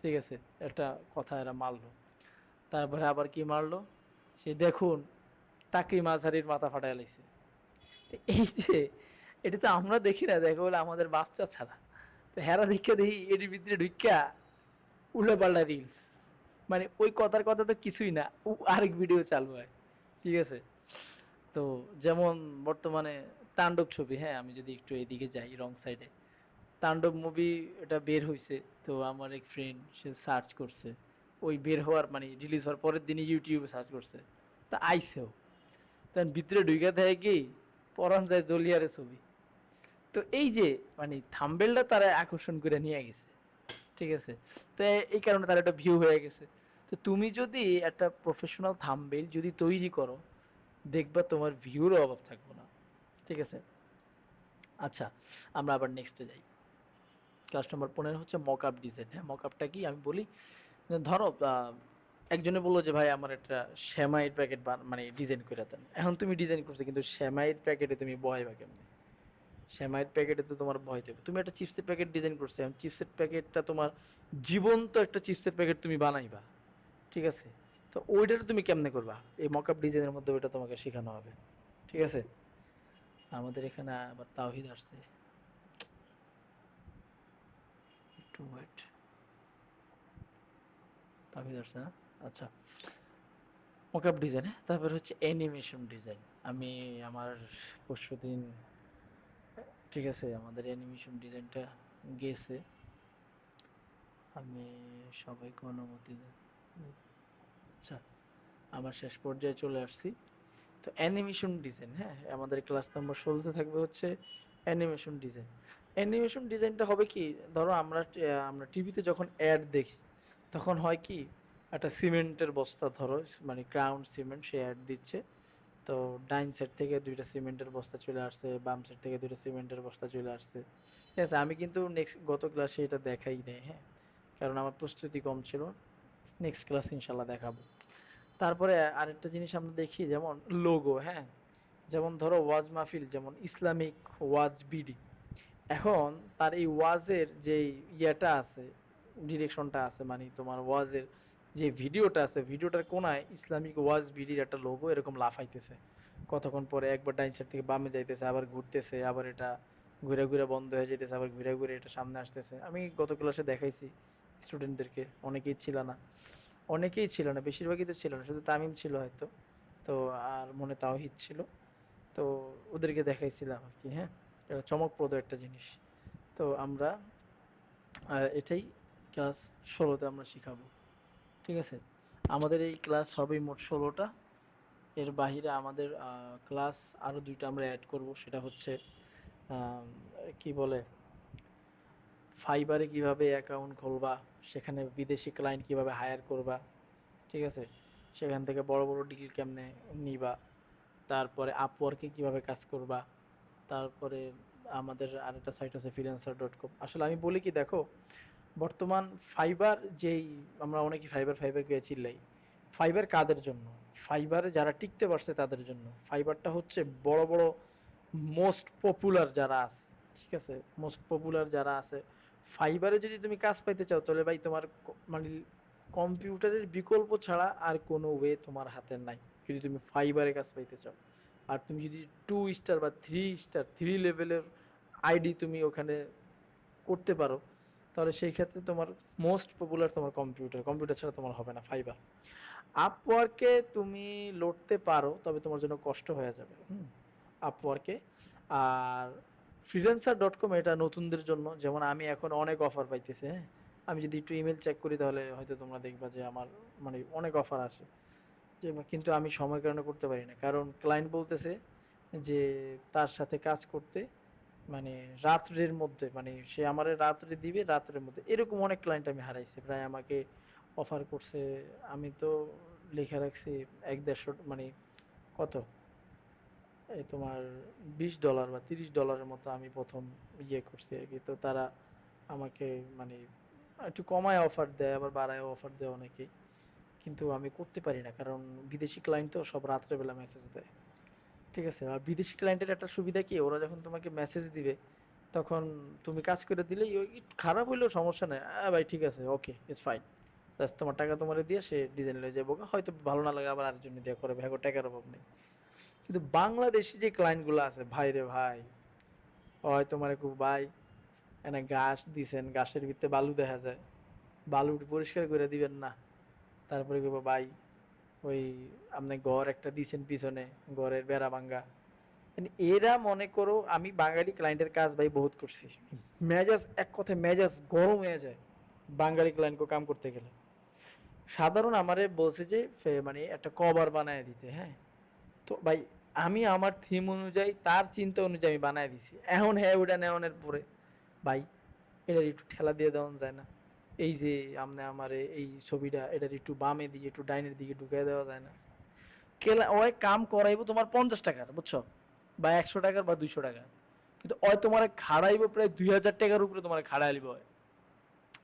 ঠিক আছে, একটা কথা এরা মারলো, তারপরে আবার কি মারলো, সে দেখুন তাকিম আজহারির মাথা ফাটাই লাইছে। তো এই যে এটা তো আমরা দেখি না, দেখো বলে আমাদের বাচ্চা ছাড়া, তো হেরা দীক্ষা দেখি এর ভিতরে ঢুকিয়া উল্টো পাল্টা রিলস, মানে ওই কথার কথা তো কিছুই না, আরেক ভিডিও চালু হয়। ঠিক আছে। তো যেমন বর্তমানে তাণ্ডব ছবি, হ্যাঁ আমি যদি একটু এদিকে যাই রং সাইডে, তাণ্ডব মুভি এটা বের হইছে, তো আমার এক ফ্রেন্ড সে সার্চ করছে, ওই বের হওয়ার মানে রিলিজ হওয়ার পরের দিনই ইউটিউবে সার্চ করছে, তা আইসেও, তখন ভিতরে ঢুকে থাকে কি পরান যায় জলিয়ারে ছবি। তো এই যে মানে থাম্বেলটা তারা আকর্ষণ করে নিয়ে গেছে। ঠিক আছে। তো এই কারণে তার একটা ভিউ হয়ে গেছে। তো তুমি যদি একটা প্রফেশনাল থাম্বনেল যদি তৈরি করো, দেখবা তোমার ভিউর অভাব থাকবে না। ঠিক আছে। আচ্ছা, আমরা আবার নেক্সটে যাই। ক্লাস নাম্বার 15 হচ্ছে মকআপ ডিজাইন। হ্যাঁ, মকআপটা কি আমি বলি। ধরো একজনে বললো যে ভাই আমার একটা সেমাইয়ের প্যাকেট মানে ডিজাইন করে দেন। এখন তুমি ডিজাইন করছো, কিন্তু সেমাইয়ের প্যাকেটে তুমি বহাইবা কেমনে? সেমাইয়ের প্যাকেটে তো তোমার ভয় দেবে। তুমি একটা চিপসের প্যাকেট ডিজাইন করছো, এখন চিপসের প্যাকেটটা তোমার জীবন্ত একটা চিপসের প্যাকেট তুমি বানাইবা। ঠিক আছে। তো ওইটা তুমি কেমনে করবা? এই মকআপ ডিজাইনের মধ্যে ওইটা তোমাকে শেখানো হবে। ঠিক আছে। আমাদের এখানে আবার তাওহিদ আসছে, একটু ওয়েট। তাওহিদ আসছে না? আচ্ছা, মকআপ ডিজাইন, হ্যাঁ। তারপর হচ্ছে অ্যানিমেশন ডিজাইন। আমি আমার পরশুদিন, ঠিক আছে, আমাদের অ্যানিমেশন ডিজাইনটা গেছে, আমি সবাইকে অনুমতি দেন। আচ্ছা, আমার শেষ পর্যায়ে চলে আসছি। তো অ্যানিমেশন ডিজাইন, হ্যাঁ আমাদের ক্লাস নাম্বার 16 তে থাকবে হচ্ছে অ্যানিমেশন ডিজাইন। অ্যানিমেশন ডিজাইনটা হবে কি, ধরো আমরা টিভিতে যখন অ্যাড দেখি, তখন হয় কি একটা সিমেন্টের বস্তা, ধরো মানে গ্রাউন্ড সিমেন্ট, সে অ্যাড দিচ্ছে। তো ডাইন সাইড থেকে দুইটা সিমেন্টের বস্তা চলে আসছে, বাম সাইড থেকে দুইটা সিমেন্টের বস্তা চলে আসছে। ঠিক আছে, আমি কিন্তু গত ক্লাসে এটা দেখাই নাই, হ্যাঁ, কারণ আমার প্রস্তুতি কম ছিল। নেক্সট ক্লাস ইনশাল্লাহ দেখাবো। তারপরে আরেকটা জিনিস আমরা দেখি, যেমন লোগো, হ্যাঁ, যেমন ধরো ওয়াজ মাহফিল, যেমন ইসলামিক ওয়াজ বিডি। এখন তার এই ওয়াজের যে ইয়েটা আছে, ডিরেকশনটা আছে, মানে তোমার ওয়াজের যে ভিডিওটা আছে, ভিডিওটার কোনায় ইসলামিক ওয়াজ বিডির একটা লোগো এরকম লাফাইতেছে। কতক্ষণ পরে একবার ডাইন সাইড থেকে বামে যাইতেছে, আবার ঘুরতেছে, আবার এটা ঘুরে ঘুরে বন্ধ হয়ে যেতেছে, আবার ঘুরে ঘুরে এটা সামনে আসতেছে। আমি গত ক্লাসে দেখাইছি স্টুডেন্টদেরকে, অনেকেই ছিল না, বেশিরভাগই তো ছিল না, শুধু তামিম ছিল হয়তো। তো আর মনে তাওহিদ ছিল। তো ওদেরকে দেখাইছিলাম আর কি, হ্যাঁ, এটা চমকপ্রদ একটা জিনিস। তো আমরা এটাই ক্লাস 16তে আমরা শিখাবো, ঠিক আছে? আমাদের এই ক্লাস হবে মোট 16টা। এর বাহিরে আমাদের ক্লাস আরো 2টা আমরা অ্যাড করব, সেটা হচ্ছে আম, কি বলে, ফাইবারে কিভাবে অ্যাকাউন্ট খুলবা, সেখানে বিদেশি ক্লায়েন্ট কিভাবে হায়ার করবা, ঠিক আছে, সেখান থেকে বড় বড় ডিল কেমনে নিবা, তারপরে আপওয়ার্কে কিভাবে কাজ করবা, তারপরে আমাদের আরেকটা সাইট আছে freelancer.com। আসলে আমি বলি কি, দেখো, বর্তমান ফাইবার যেই, আমরা অনেকেই ফাইবার ফাইবার করে চিল্লাই, ফাইবার কাদের জন্য? ফাইবারে যারা টিকতে পারছে তাদের জন্য। ফাইবারটা হচ্ছে বড় বড় মোস্ট পপুলার যারা আছে, ঠিক আছে, মোস্ট পপুলার যারা আছে, ফাইবারে যদি তুমি কাজ পাইতে চাও, তাহলে ভাই তোমার মানে কম্পিউটারের বিকল্প ছাড়া আর কোনো ওয়ে তোমার হাতে নাই, যদি তুমি ফাইবারে কাজ পাইতে চাও। আর তুমি যদি 2 স্টার বা 3 স্টার, 3 লেভেলের আইডি তুমি ওখানে করতে পারো, তাহলে সেই ক্ষেত্রে তোমার মোস্ট পপুলার তোমার কম্পিউটার, কম্পিউটার ছাড়া তোমার হবে না ফাইবার। আপওয়ার্কে তুমি লড়তে পারো, তবে তোমার জন্য কষ্ট হয়ে যাবে, আপওয়ার্কে। আর ফ্রিল্যান্সার.কম এটা নতুনদের জন্য, যেমন আমি এখন অনেক অফার পাইতেছি, হ্যাঁ, আমি যদি একটু ইমেল চেক করি তাহলে হয়তো তোমরা দেখবা যে আমার মানে অনেক অফার আসে, যে কিন্তু আমি সময়ের কারণে করতে পারি না, কারণ ক্লায়েন্ট বলতেছে যে তার সাথে কাজ করতে মানে রাত্রের মধ্যে, মানে সে আমারে রাত্রে দিবে, রাত্রের মধ্যে, এরকম অনেক ক্লায়েন্ট আমি হারাইছি, প্রায় আমাকে অফার করছে। আমি তো লিখে রাখছি 1-150, মানে কত, এই তোমার $20 বা $30 মতো আমি প্রথম ইয়ে করছি আর কি। তো তারা আমাকে মানে একটু কমায় অফার দেয়, আবার বাড়ায় অফার দেয় অনেকেই, কিন্তু আমি করতে পারি না, কারণ বিদেশি ক্লায়েন্ট তো সব রাত্রেবেলা মেসেজ দেয়, ঠিক আছে? আর বিদেশি ক্লায়েন্টের একটা সুবিধা কি, ওরা যখন তোমাকে মেসেজ দিবে, তখন তুমি কাজ করে দিলেই, ওই একটু খারাপ হইলেও সমস্যা নেই, ভাই ঠিক আছে, ওকে, ইটস ফাইন, জাস্ট তোমার টাকা তোমারে দিয়ে সে ডিজাইন লয়ে যাবো, হয়তো ভালো না লাগে আবার আরেকজনে দিয়ে করে, ভাই টাকার অভাব নেই। কিন্তু বাংলাদেশি যে ক্লায়েন্ট গুলো আছে, ভাই রে ভাই, হয় তোমার খুব ভাই, এনে ঘাস দিছেন, ঘাসের ভিতরে বালু দেখা যায়, বালু পরিষ্কার করে দিবেন না, তারপরে কইবো ভাই ওই আপনি ঘর একটা দিছেন পিছনে, ঘরের বেড়া ভাঙ্গা। মানে এরা মনে করো, আমি বাঙালি ক্লায়েন্টের কাজ ভাই বহুত করছি, মেজাজ এক কথায় মেজাজ গরম হয়ে যায় বাঙালি ক্লায়েন্ট কাম করতে গেলে। সাধারণ আমারে বলছে যে মানে একটা কভার বানায় দিতে, হ্যাঁ, তো ভাই আমি আমার থিম অনুযায়ী, তার চিন্তা অনুযায়ী আমি বানায় দিছি, এখন হ্যাঁ ওটা নেওয়ানোর পরে ভাই এটার একটু ঠেলা দিয়ে দেওয়া যায় না, এই যে আপনি আমারে এই ছবিটা এটার একটু বামে দিকে একটু ডাইনের দিকে ঢুকিয়ে দেওয়া যায় না? কেলা ওই কাম করাইবো তোমার 50 টাকার, বুঝছো, বা 100 টাকার বা 200 টাকার, কিন্তু ওই তোমার খাড়াইবো প্রায় 2000 টাকার উপরে, তোমার খাড়াই লিব হয়।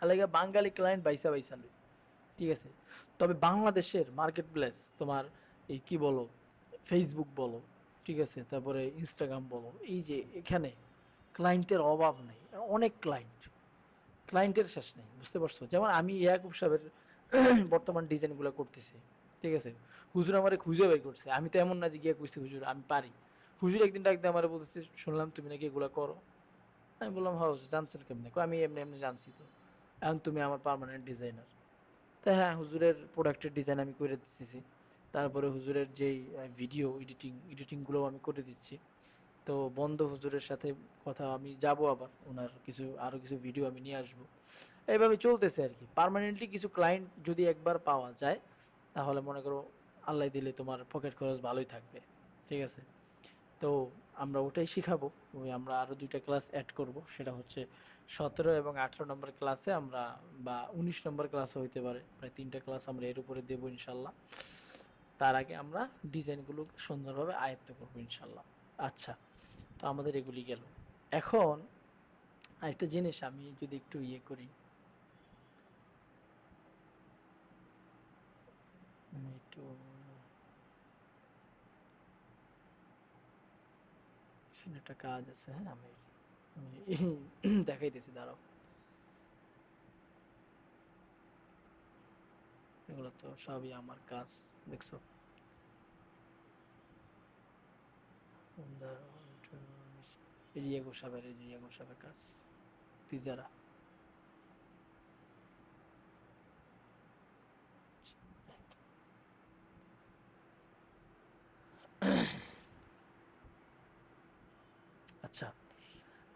আলাদা বাঙালি ক্লায়েন্ট বাইসা বাইসা লই, ঠিক আছে? তবে বাংলাদেশের মার্কেট প্লেস তোমার, এই কি বলো, ফেসবুক বলো, ঠিক আছে, তারপরে ইনস্টাগ্রাম বলো, এই যে এখানে ক্লায়েন্টের অভাব নেই, অনেক ক্লায়েন্ট, ক্লায়েন্টের শেষ নেই, বুঝতে পারছো? যেমন আমি ইয়াকুব সাহেবের বর্তমান ডিজাইন গুলো করতেছি, ঠিক আছে, হুজুর আমারে খুঁজে বের করছে, আমি তো এমন না যে গিয়ে কইছি হুজুর আমি পারি। হুজুর একদিন ডাক দিয়ে আমারে বলতেছে, শুনলাম তুমি নাকি এগুলা করো। আমি বললাম, হ্যাঁ হুজুর, জানছেন কেমনে? কয়, আমি এমনি এমনি জানছি। তো এখন তুমি আমার পার্মানেন্ট ডিজাইনার। তা হ্যাঁ, হুজুরের প্রোডাক্টের ডিজাইন আমি করে দিতেছি, তারপরে হুজুরের যেই ভিডিও এডিটিং গুলো আমি করে দিচ্ছি। তো বন্ধ হুজুরের সাথে কথা, আমি যাব আবার ওনার কিছু আরো কিছু ভিডিও আমি নিয়ে আসবো, এইভাবে চলতেছে আর কি। পার্মানেন্টলি কিছু ক্লায়েন্ট যদি একবার পাওয়া যায়, তাহলে মনে করো আল্লাহ দিলে তোমার পকেট খরচ ভালোই থাকবে, ঠিক আছে? তো আমরা ওটাই শিখাবো। ওই আমরা আরো 2টা ক্লাস অ্যাড করব, সেটা হচ্ছে 17 এবং 18 নম্বর ক্লাসে আমরা, বা 19 নম্বর ক্লাসও হইতে পারে, প্রায় 3টা ক্লাস আমরা এর উপরে দেবো ইনশাল্লাহ। তার আগে আমরা ডিজাইনগুলো সুন্দরভাবে আয়ত্ত করবো ইনশাল্লাহ। আচ্ছা, তো আমাদের এগুলি গেল। এখন আরেকটা জিনিস আমি যদি একটু ইয়ে করি, একটু এখানে একটা কাজ আছে, হ্যাঁ আমি আমি দেখাইতেছি, দাঁড়াও। এগুলো তো সবই আমার কাজ, দেখছো? এই যে ইয়াকুব সাহেবের, এই যে ইয়াকুব সাহেবের কাজ, তিজারা। আচ্ছা,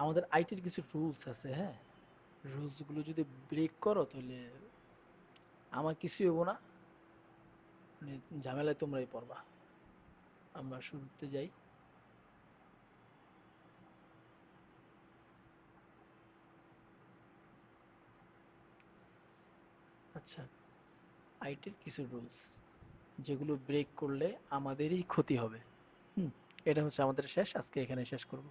আমাদের আইটির কিছু রুলস আছে, হ্যাঁ। রুলস গুলো যদি ব্রেক করো তাহলে আমার কিছুই হবো না, মানে ঝামেলায় তোমরাই পড়বা। আমরা শুরুতে যাই। আচ্ছা, আইটির কিছু রুলস যেগুলো ব্রেক করলে আমাদেরই ক্ষতি হবে। হুম, এটা হচ্ছে আমাদের শেষ, আজকে এখানে শেষ করব।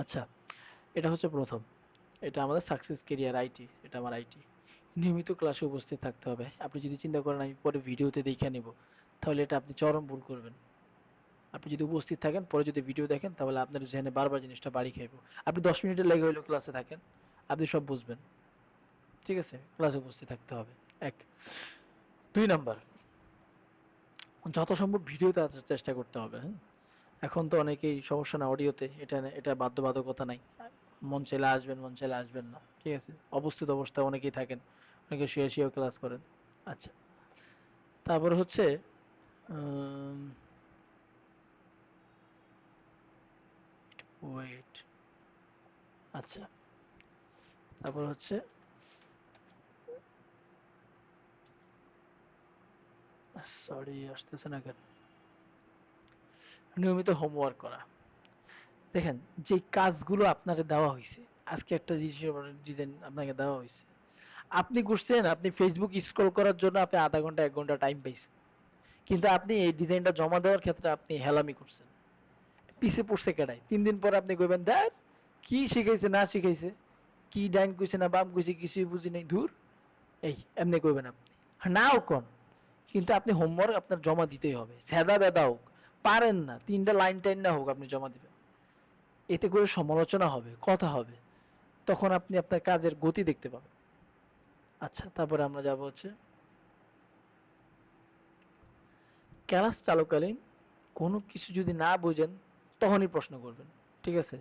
আচ্ছা, এটা হচ্ছে প্রথম, এটা আমাদের সাকসেস কেরিয়ার আইটি, এটা আমার আইটি। নিয়মিত ক্লাসে উপস্থিত থাকতে হবে। আপনি যদি চিন্তা করেন আমি পরে ভিডিওতে দেখে নেব, তাহলে এটা আপনি চরম ভুল করবেন। আপনি যদি উপস্থিত থাকেন, পরে যদি ভিডিও দেখেন, তাহলে আপনার জেনে বারবার জিনিসটা বাড়ি খাইব। আপনি 10 মিনিটের লেগে হইলেও ক্লাসে থাকেন, আপনি সব বুঝবেন। ঠিক আছে, ক্লাসে উপস্থিত থাকতে হবে। এক। 2 নাম্বার, যত সম্ভব ভিডিওতে আসার চেষ্টা করতে হবে, হ্যাঁ। এখন তো অনেকেই সমস্যা না অডিওতে, এটা এটা বাধ্যবাধকতা নাই। মন চাইলে আসবেন, মন চাইলে আসবেন না, ঠিক আছে। উপস্থিত অবস্থায় অনেকেই থাকেন, অনেকে শুয়ে শুয়েও ক্লাস করেন। আচ্ছা, তারপর হচ্ছে ওয়েট, আচ্ছা, তারপর হচ্ছে সরি আসতেছে না কেন, নিয়মিত হোমওয়ার্ক করা। দেখেন, যে কাজগুলো আপনাকে দেওয়া হয়েছে, আজকে একটা ডিজাইন আপনাকে দেওয়া হয়েছে, আপনি করছেন, আপনি ফেসবুক স্ক্রল করার জন্য আপনি আধা ঘন্টা 1 ঘন্টা টাইম পাইছেন, কিন্তু আপনি এই ডিজাইনটা জমা দেওয়ার ক্ষেত্রে আপনি হেলামি করছেন। পিছে পড়ছে কেডায়? 3 দিন পর আপনি কইবেন, ধ্যার কি শিখাইছে না শিখাইছে, কি ডাইন কইছে না বাম কইছে কিছুই বুঝি নাই, ধুর। এই এমনি কইবেন আপনি, নাও কন, কিন্তু আপনি হোমওয়ার্ক আপনার জমা দিতেই হবে, সেদা বেদা হোক, পারেন না 3টা লাইন টাইন না হোক, আপনি জমা দিবেন। এতে করে সমালোচনা হবে, কথা হবে, তখন আপনি আপনার কাজের গতি দেখতে পাবেন। আচ্ছা, তারপরে আমরা যাব হচ্ছে ক্লাস চালুকালীন কোনো কিছু যদি না বোঝেন, তখনই প্রশ্ন করবেন, ঠিক আছে।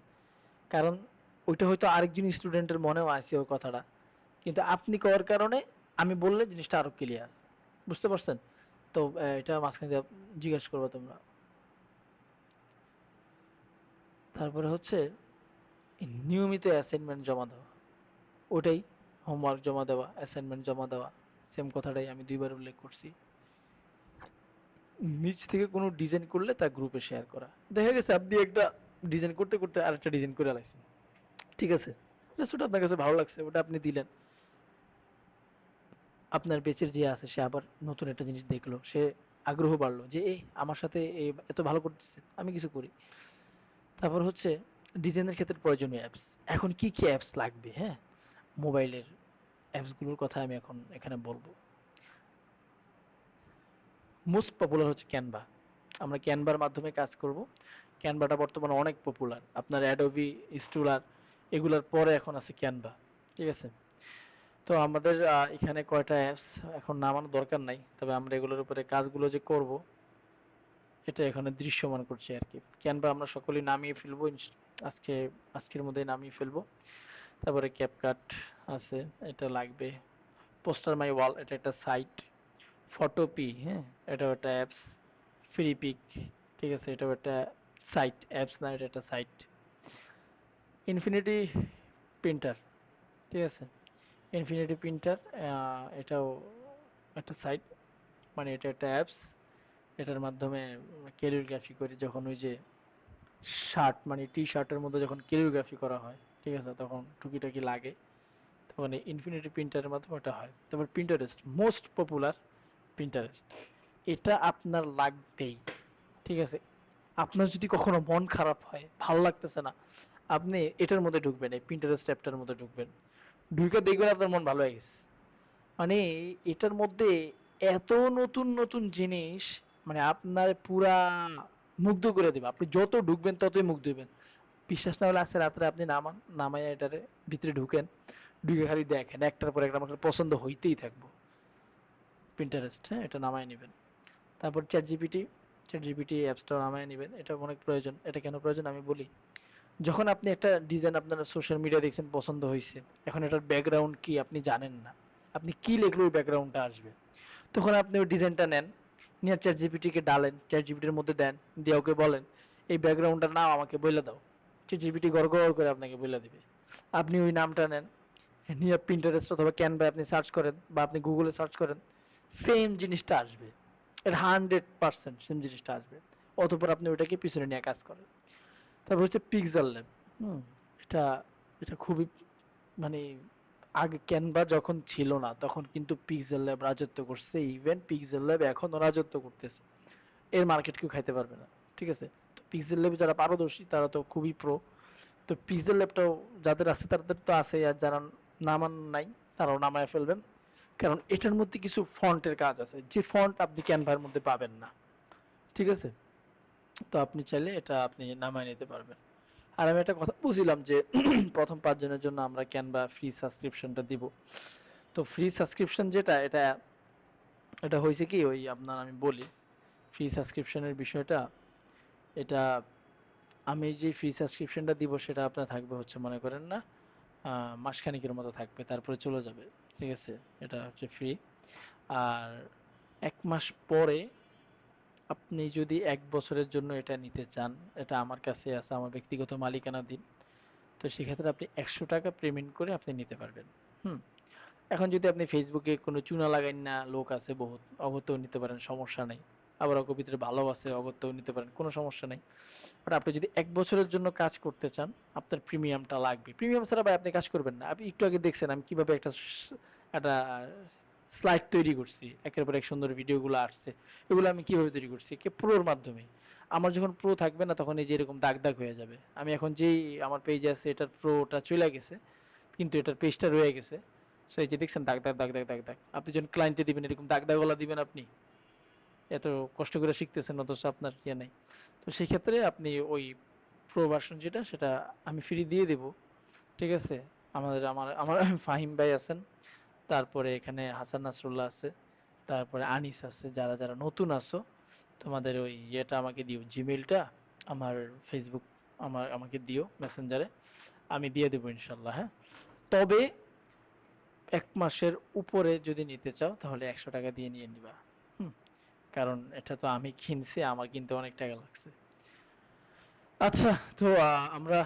কারণ ওইটা হয়তো আরেকজন স্টুডেন্টের মনেও আছে ওই কথাটা, কিন্তু আপনি করার কারণে আমি বললে জিনিসটা আরো ক্লিয়ার, বুঝতে পারছেন? তো এটা মাঝখানে দিয়ে জিজ্ঞেস করবো তোমরা। তারপরে হচ্ছে নিয়মিত অ্যাসাইনমেন্ট জমা দেওয়া, ওটাই, হোমওয়ার্ক জমা দেওয়া, অ্যাসাইনমেন্ট জমা দেওয়া, সেম কথাটাই আমি 2বার উল্লেখ করছি। নিচ থেকে কোনো ডিজাইন করলে তা গ্রুপে শেয়ার করা। দেখা গেছে আপনি একটা ডিজাইন করতে করতে আরেকটা ডিজাইন করে লাইছেন, ঠিক আছে, জাস্ট ওটা আপনার কাছে ভালো লাগছে, ওটা আপনি দিলেন। আপনার বেচের যে আছে সে আবার নতুন একটা জিনিস দেখলো, সে আগ্রহ বাড়লো যে এই আমার সাথে এত ভালো করতেছে, আমি কিছু করি। তারপর হচ্ছে ডিজাইনের ক্ষেত্রে প্রয়োজনীয় অ্যাপস। এখন কি কি অ্যাপস লাগবে, হ্যাঁ, মোবাইলের অ্যাপসগুলোর কথা আমি এখন এখানে বলবো। মোস্ট পপুলার হচ্ছে ক্যানভা। আমরা ক্যানভার মাধ্যমে কাজ করব। ক্যানভাটা বর্তমানে অনেক পপুলার, আপনার অ্যাডোবি স্টুলার এগুলোর পরে এখন আছে ক্যানভা, ঠিক আছে। তো আমাদের এখানে কয়টা অ্যাপস এখন নামানোর দরকার নাই, তবে আমরা এগুলোর উপরে কাজগুলো যে করব এটা এখানে দৃশ্যমান করছি আর কি। ক্যানভা আমরা সকলেই নামিয়ে ফেলবো, আজকে আজকের মধ্যে নামিয়ে ফেলবো। তারপরে ক্যাপকাট আছে, এটা লাগবে। পোস্টার মাই ওয়াল, এটা একটা সাইট। ফটোপি, হ্যাঁ, এটাও একটা অ্যাপস। ফ্রি পিক, ঠিক আছে, এটাও একটা সাইট, অ্যাপস না, এটা একটা সাইট। ইনফিনিটি প্রিন্টার, ঠিক আছে, ইনফিনিটি প্রিন্টার, এটাও একটা সাইট, মানে এটা একটা অ্যাপস। এটার মাধ্যমে ক্যালিগ্রাফি করে, যখন ওই যে শার্ট মানে টি শার্টের মধ্যে যখন ক্যালিগ্রাফি করা হয়, ঠিক আছে, তখন টুকিটাকি লাগে, তখন এই ইনফিনিটি প্রিন্টারের মাধ্যমে এটা হয়। তারপর প্রিন্টারেস্ট, মোস্ট পপুলার প্রিন্টারেস্ট, এটা আপনার লাগবেই, ঠিক আছে। আপনার যদি কখনো মন খারাপ হয়, ভালো লাগতেছে না, আপনি এটার মধ্যে ঢুকবেন, এই প্রিন্টারেস্ট অ্যাপটার মধ্যে ঢুকবেন, ঢুকে দেখবেন আপনার মন ভালো হয়ে গেছে। মানে এটার মধ্যে এত নতুন নতুন জিনিস, মানে আপনার পুরা মুগ্ধ করে দিবে। আপনি যত ঢুকবেন ততই মুগ্ধ হইবেন। বিশ্বাস না হলে আজকে রাত্রে আপনি নামান, নামাইয়া এটারে ভিতরে ঢুকেন, ঢুকে খালি দেখেন একটার পর একটা আপনার পছন্দ হইতেই থাকবো। পিন্টারেস্ট, হ্যাঁ, এটা নামায় নেবেন। তারপর চ্যাট জিপিটি অ্যাপসটাও নামায় নেবেন। এটা অনেক প্রয়োজন। এটা কেন প্রয়োজন আমি বলি। যখন আপনি একটা ডিজাইন আপনার সোশ্যাল মিডিয়া দেখছেন পছন্দ হয়েছে, এখন এটার ব্যাকগ্রাউন্ড কি আপনি জানেন না, আপনি কি লিখলে ওই ব্যাকগ্রাউন্ডটা আসবে, তখন আপনি ওই ডিজাইনটা নেন, নিয়ে চ্যাট জিপিটিকে ডালেন, চ্যাট জিপিটির মধ্যে দেন, দিয়ে ওকে বলেন এই ব্যাকগ্রাউন্ডটার নাম আমাকে বলে দাও। চ্যাট জিপিটি গড় গড় করে আপনাকে বলে দিবে। আপনি ওই নামটা নেন, নিয়ে পিন্টারেস্ট অথবা ক্যানভায় আপনি সার্চ করেন বা আপনি গুগলে সার্চ করেন, সেম জিনিসটা আসবে। এর 100% সেম জিনিসটা আসবে। অতঃপর আপনি ওটাকে পিছনে নিয়ে কাজ করেন। তারপর হচ্ছে পিক্সেল ল্যাব। হুম, এটা এটা খুবই মানে আগে ক্যানভা যখন ছিল না তখন কিন্তু পিক্সেল ল্যাব রাজত্ব করছে, ইভেন পিক্সেল ল্যাব এখনো রাজত্ব করতেছে। এর মার্কেট কেউ খাইতে পারবে না। ঠিক আছে? তো পিক্সেল ল্যাবে যারা পারদর্শী তারা তো খুবই প্রো। তো পিক্সেল ল্যাবটাও যাদের আছে তাদের তো আছে, আর যারা নামান নাই তারাও নামায় ফেলবেন। কারণ এটার মধ্যে কিছু ফন্টের কাজ আছে যে ফন্ট আপনি ক্যানভার মধ্যে পাবেন না। ঠিক আছে? তো আপনি চাইলে এটা আপনি নামায় নিতে পারবেন। আর আমি একটা কথা বলছিলাম যে প্রথম 5 জনের জন্য আমরা ক্যানভা ফ্রি সাবস্ক্রিপশনটা দিব। তো ফ্রি সাবস্ক্রিপশন যেটা, এটা এটা হয়েছে কি, ওই আপনার আমি বলি ফ্রি সাবস্ক্রিপশনের বিষয়টা। এটা আমি যে ফ্রি সাবস্ক্রিপশনটা দিব সেটা আপনার থাকবে হচ্ছে মনে করেন না মাসখানেকের মতো থাকবে, তারপরে চলে যাবে। ঠিক আছে? এটা হচ্ছে ফ্রি। আর 1 মাস পরে আপনি যদি 1 বছরের জন্য এটা নিতে চান, এটা আমার কাছে আছে, আমার ব্যক্তিগত মালিকানাধীন। তো সেক্ষেত্রে আপনি 100 টাকা পেমেন্ট করে আপনি নিতে পারবেন। হুম। এখন যদি আপনি ফেসবুকে কোনো চুনা লাগাইন না লোক আছে বহুত, অগত্যও নিতে পারেন, সমস্যা নাই। আবার অগো ভিতরে ভালো আছে, অগত্যও নিতে পারেন, কোনো সমস্যা নাই। বাট আপনি যদি 1 বছরের জন্য কাজ করতে চান, আপনার প্রিমিয়ামটা লাগবে। প্রিমিয়াম ছাড়া ভাই আপনি কাজ করবেন না। আপনি একটু আগে দেখছেন আমি কিভাবে একটা স্লাইড তৈরি করছি, একের পর এক সুন্দর ভিডিওগুলো আসছে। এগুলো আমি কিভাবে তৈরি করছি, কে প্রোর মাধ্যমে। আমার যখন প্রো থাকবে না তখন এই যে এরকম দাগ দাগ হয়ে যাবে। আমি এখন যেই আমার পেজে আছে এটার প্রোটা চলে গেছে, কিন্তু এটার পেজটা রয়ে গেছে। সো এই যে দেখছেন দাগ দাগ দাগ দাগ দাগ দাগ, আপনি যখন ক্লায়েন্টে দিবেন এরকম দাগ দাগওয়ালা দিবেন আপনি, এত কষ্ট করে শিখতেছেন অথচ আপনার ইয়ে নেই। তো সেই ক্ষেত্রে আপনি ওই প্রো ভার্সন যেটা সেটা আমি ফ্রি দিয়ে দেব। ঠিক আছে? আমাদের আমার আমার ফাহিম ভাই আছেন, তারপরে এখানে হাসান নাসরুল্লাহ আছে, তারপরে আনিস আছে। যারা যারা নতুন আছো তোমাদের ওই ইয়েটা আমাকে দিও, জিমেইলটা, আমার ফেসবুক, আমাকে দিও মেসেঞ্জারে, আমি দিয়ে দেবো ইনশাল্লাহ। হ্যাঁ, তবে 1 মাসের উপরে যদি নিতে চাও তাহলে 100 টাকা দিয়ে নিয়ে নিবা। হুম, কারণ এটা তো আমি কিনছি, আমার কিনতে অনেক টাকা লাগছে। আচ্ছা, তো আমরা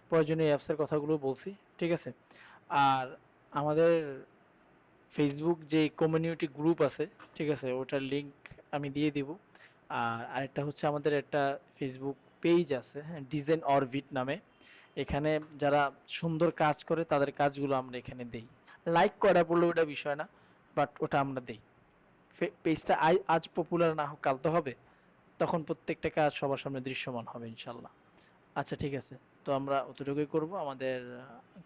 প্রয়োজনীয় অ্যাপসের কথাগুলো বলছি। ঠিক আছে? আর আমাদের ফেসবুক যে কমিউনিটি গ্রুপ আছে, ঠিক আছে, ওটার লিংক আমি দিয়ে দিব। আর আরেকটা হচ্ছে আমাদের একটা ফেসবুক পেজ আছে, হ্যাঁ, ডিজাইন অরবিট নামে। এখানে যারা সুন্দর কাজ করে তাদের কাজগুলো আমরা এখানে দেই। লাইক করা পড়লে ওটা বিষয় না, বাট ওটা আমরা দেই। পেজটা আজ পপুলার না হোক কাল তো হবে, তখন প্রত্যেকটা কাজ সবার সামনে দৃশ্যমান হবে ইনশাল্লাহ। আচ্ছা, ঠিক আছে। তো আমরা অতটুকুই করব। আমাদের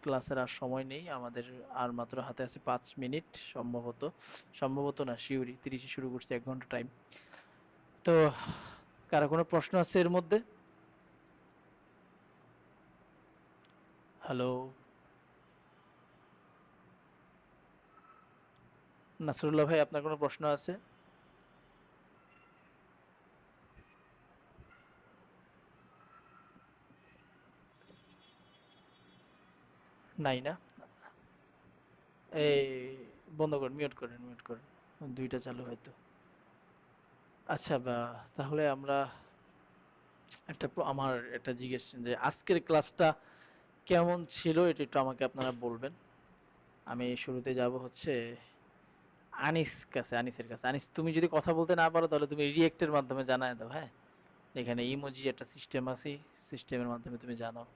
ক্লাসের আর সময় নেই। আমাদের আর মাত্র হাতে আছে 5 মিনিট সম্ভবত। সম্ভবত না, শিওরই 30-এ শুরু করছি, 1 ঘন্টা টাইম। তো কারো কোনো প্রশ্ন আছে এর মধ্যে? হ্যালো, নাসরুল্লাহ ভাই, আপনার কোনো প্রশ্ন আছে? নাই না? এই বন্ধ করেন, মিউট করেন, মিউট করেন। 2টা চালু হয়তো। আচ্ছা, তাহলে আমরা আমার একটা জিজ্ঞেস যে আজকের ক্লাসটা কেমন ছিল এটা একটু আমাকে আপনারা বলবেন। আমি শুরুতে যাব হচ্ছে আনিসের কাছে। আনিস, তুমি যদি কথা বলতে না পারো তাহলে তুমি রিয়েক্টের মাধ্যমে জানায় দাও, হ্যাঁ? এখানে ইমোজি একটা সিস্টেম আছে, সিস্টেমের মাধ্যমে তুমি জানাও।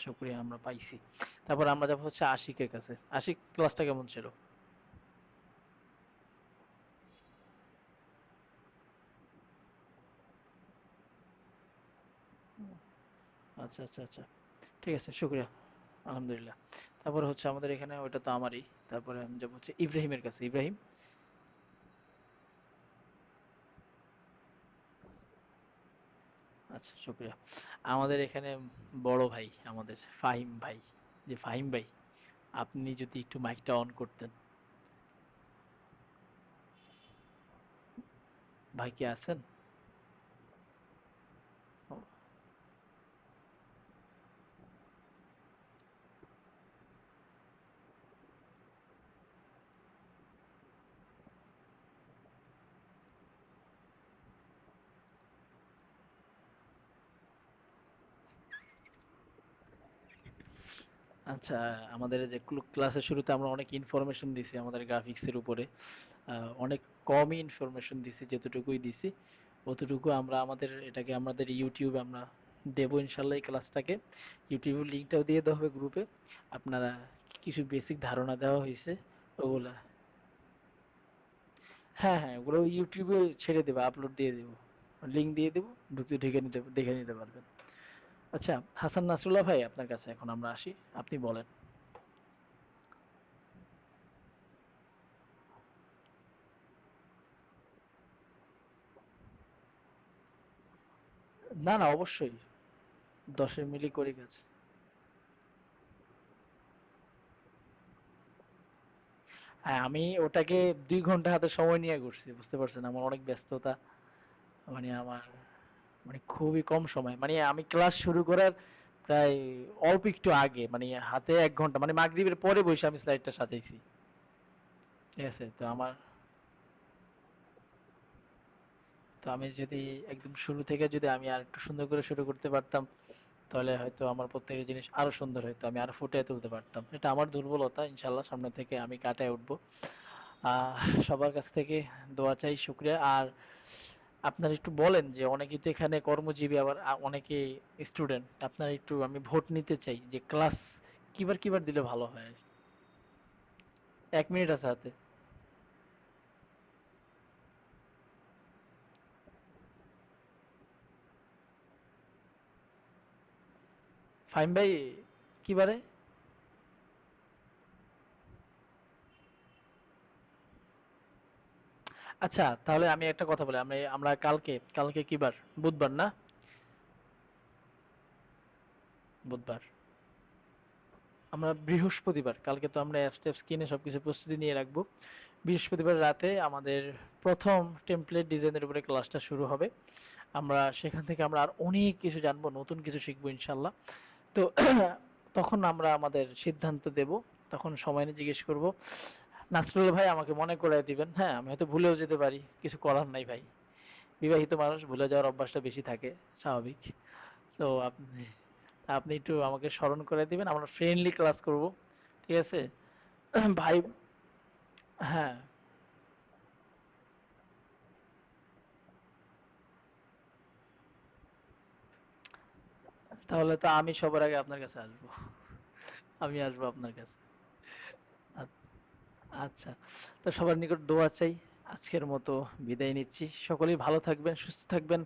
শুকরিয়া, আমরা পাইছি। তারপর আমরা যাব হচ্ছে আশিকের কাছে। আশিক, ক্লাসটা কেমন ছিল? আচ্ছা, আচ্ছা, আচ্ছা। ঠিক আছে, শুকরিয়া। আলহামদুলিল্লাহ। তারপরে হচ্ছে আমাদের এখানে ওইটা তো আমারই। তারপরে আমি যাব হচ্ছে ইব্রাহিমের কাছে। ইব্রাহিম, আচ্ছা, শুকরিয়া। আমাদের এখানে বড় ভাই, আমাদের ফাহিম ভাই, যে ফাহিম ভাই, আপনি যদি একটু মাইকটা অন করতেন। ভাই কি আছেন? ও, আচ্ছা, আমাদের যে ক্লাসের শুরুতে আমরা অনেক ইনফরমেশন দিছি আমাদের গ্রাফিক্সের উপরে। অনেক কমই ইনফরমেশন দিছি, যেতটুকুই দিছি অতটুকু আমরা আমাদের এটাকে আমাদের ইউটিউবে আমরা দেবো ইনশাল্লাহ এই ক্লাসটাকে। ইউটিউবের লিঙ্কটাও দিয়ে দেওয়া হবে গ্রুপে। আপনারা কিছু বেসিক ধারণা দেওয়া হয়েছে ওগুলা। হ্যাঁ হ্যাঁ, ওগুলো ইউটিউবে ছেড়ে দেবো, আপলোড দিয়ে দেবো, লিঙ্ক দিয়ে দেবো, ঢুকে ঢুকে নিতে দেখে নিতে পারবেন। আচ্ছা, হাসান নাসরুল্লাহ ভাই, আপনার কাছে এখন আমরা আসি, আপনি বলেন। না না, অবশ্যই 10 মিলি করে কাজ। হ্যাঁ, আমি ওটাকে 2 ঘন্টা হাতে সময় নিয়ে করছি, বুঝতে পারছেন আমার অনেক ব্যস্ততা। মানে আমার মানে খুবই কম সময়, মানে আমি ক্লাস শুরু করার প্রায় অল্প একটু আগে, মানে হাতে 1 ঘন্টা, মানে মাগরিবের পরে বসে আমি স্লাইডটা সাজাইছি। ঠিক আছে, তো আমি যদি একদম শুরু থেকে যদি আমি আর একটু সুন্দর করে শুরু করতে পারতাম, তাহলে হয়তো আমার প্রত্যেকটা জিনিস আরো সুন্দর হতো, আমি আরো ফুটিয়ে তুলতে পারতাম। এটা আমার দুর্বলতা, ইনশাল্লাহ সামনে থেকে আমি কাটায় উঠবো। আহ সবার কাছ থেকে দোয়া চাই, শুক্রিয়া। আর আপনারা একটু বলেন যে অনেকেই তো এখানে কর্মজীবী, আবার অনেকে স্টুডেন্ট, আপনারা একটু, আমি ভোট নিতে চাই যে ক্লাস কিবার কিবার দিলে ভালো হয়। 1 মিনিট আছে হাতে। ফাইম ভাই, কিবারে? আচ্ছা, তাহলে আমি একটা কথা বলি, আমরা আমরা কালকে, কালকে কিবার? বুধবার না? বুধবার। আমরা বৃহস্পতিবার, কালকে তো আমরা স্টেপস কিনে সবকিছু প্রস্তুতি নিয়ে রাখবো। বৃহস্পতিবার রাতে আমাদের প্রথম টেমপ্লেট ডিজাইনের উপরে ক্লাসটা শুরু হবে। আমরা সেখান থেকে আমরা আর অনেক কিছু জানবো, নতুন কিছু শিখবো ইনশাল্লাহ। তো তখন আমরা আমাদের সিদ্ধান্ত দেব, তখন সময় নিয়ে জিজ্ঞেস করব। নাসরুল ভাই আমাকে মনে করায় দিবেন, হ্যাঁ আমি হয়তো ভুলেও যেতে পারি, কিছু করার নাই ভাই, বিবাহিত মানুষ, ভুলে যাওয়ার অভ্যাসটা বেশি থাকে, স্বাভাবিক। তো আপনি আপনি একটু আমাকে স্মরণ করে দিবেন, আমরা ফ্রেন্ডলি ক্লাস করব, ঠিক আছে? ভাই, হ্যাঁ, তাহলে তো আমি সবার আগে আপনার কাছে আসবো, আমি আসবো আপনার কাছে। আচ্ছা, তো সবার নিকট দোয়া চাই। আজকের মতো বিদায় নিচ্ছি, সকলেই ভালো থাকবেন, সুস্থ থাকবেন।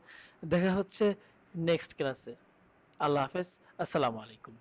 দেখা হচ্ছে নেক্সট ক্লাসে। আল্লাহ হাফেজ। আসসালামু আলাইকুম।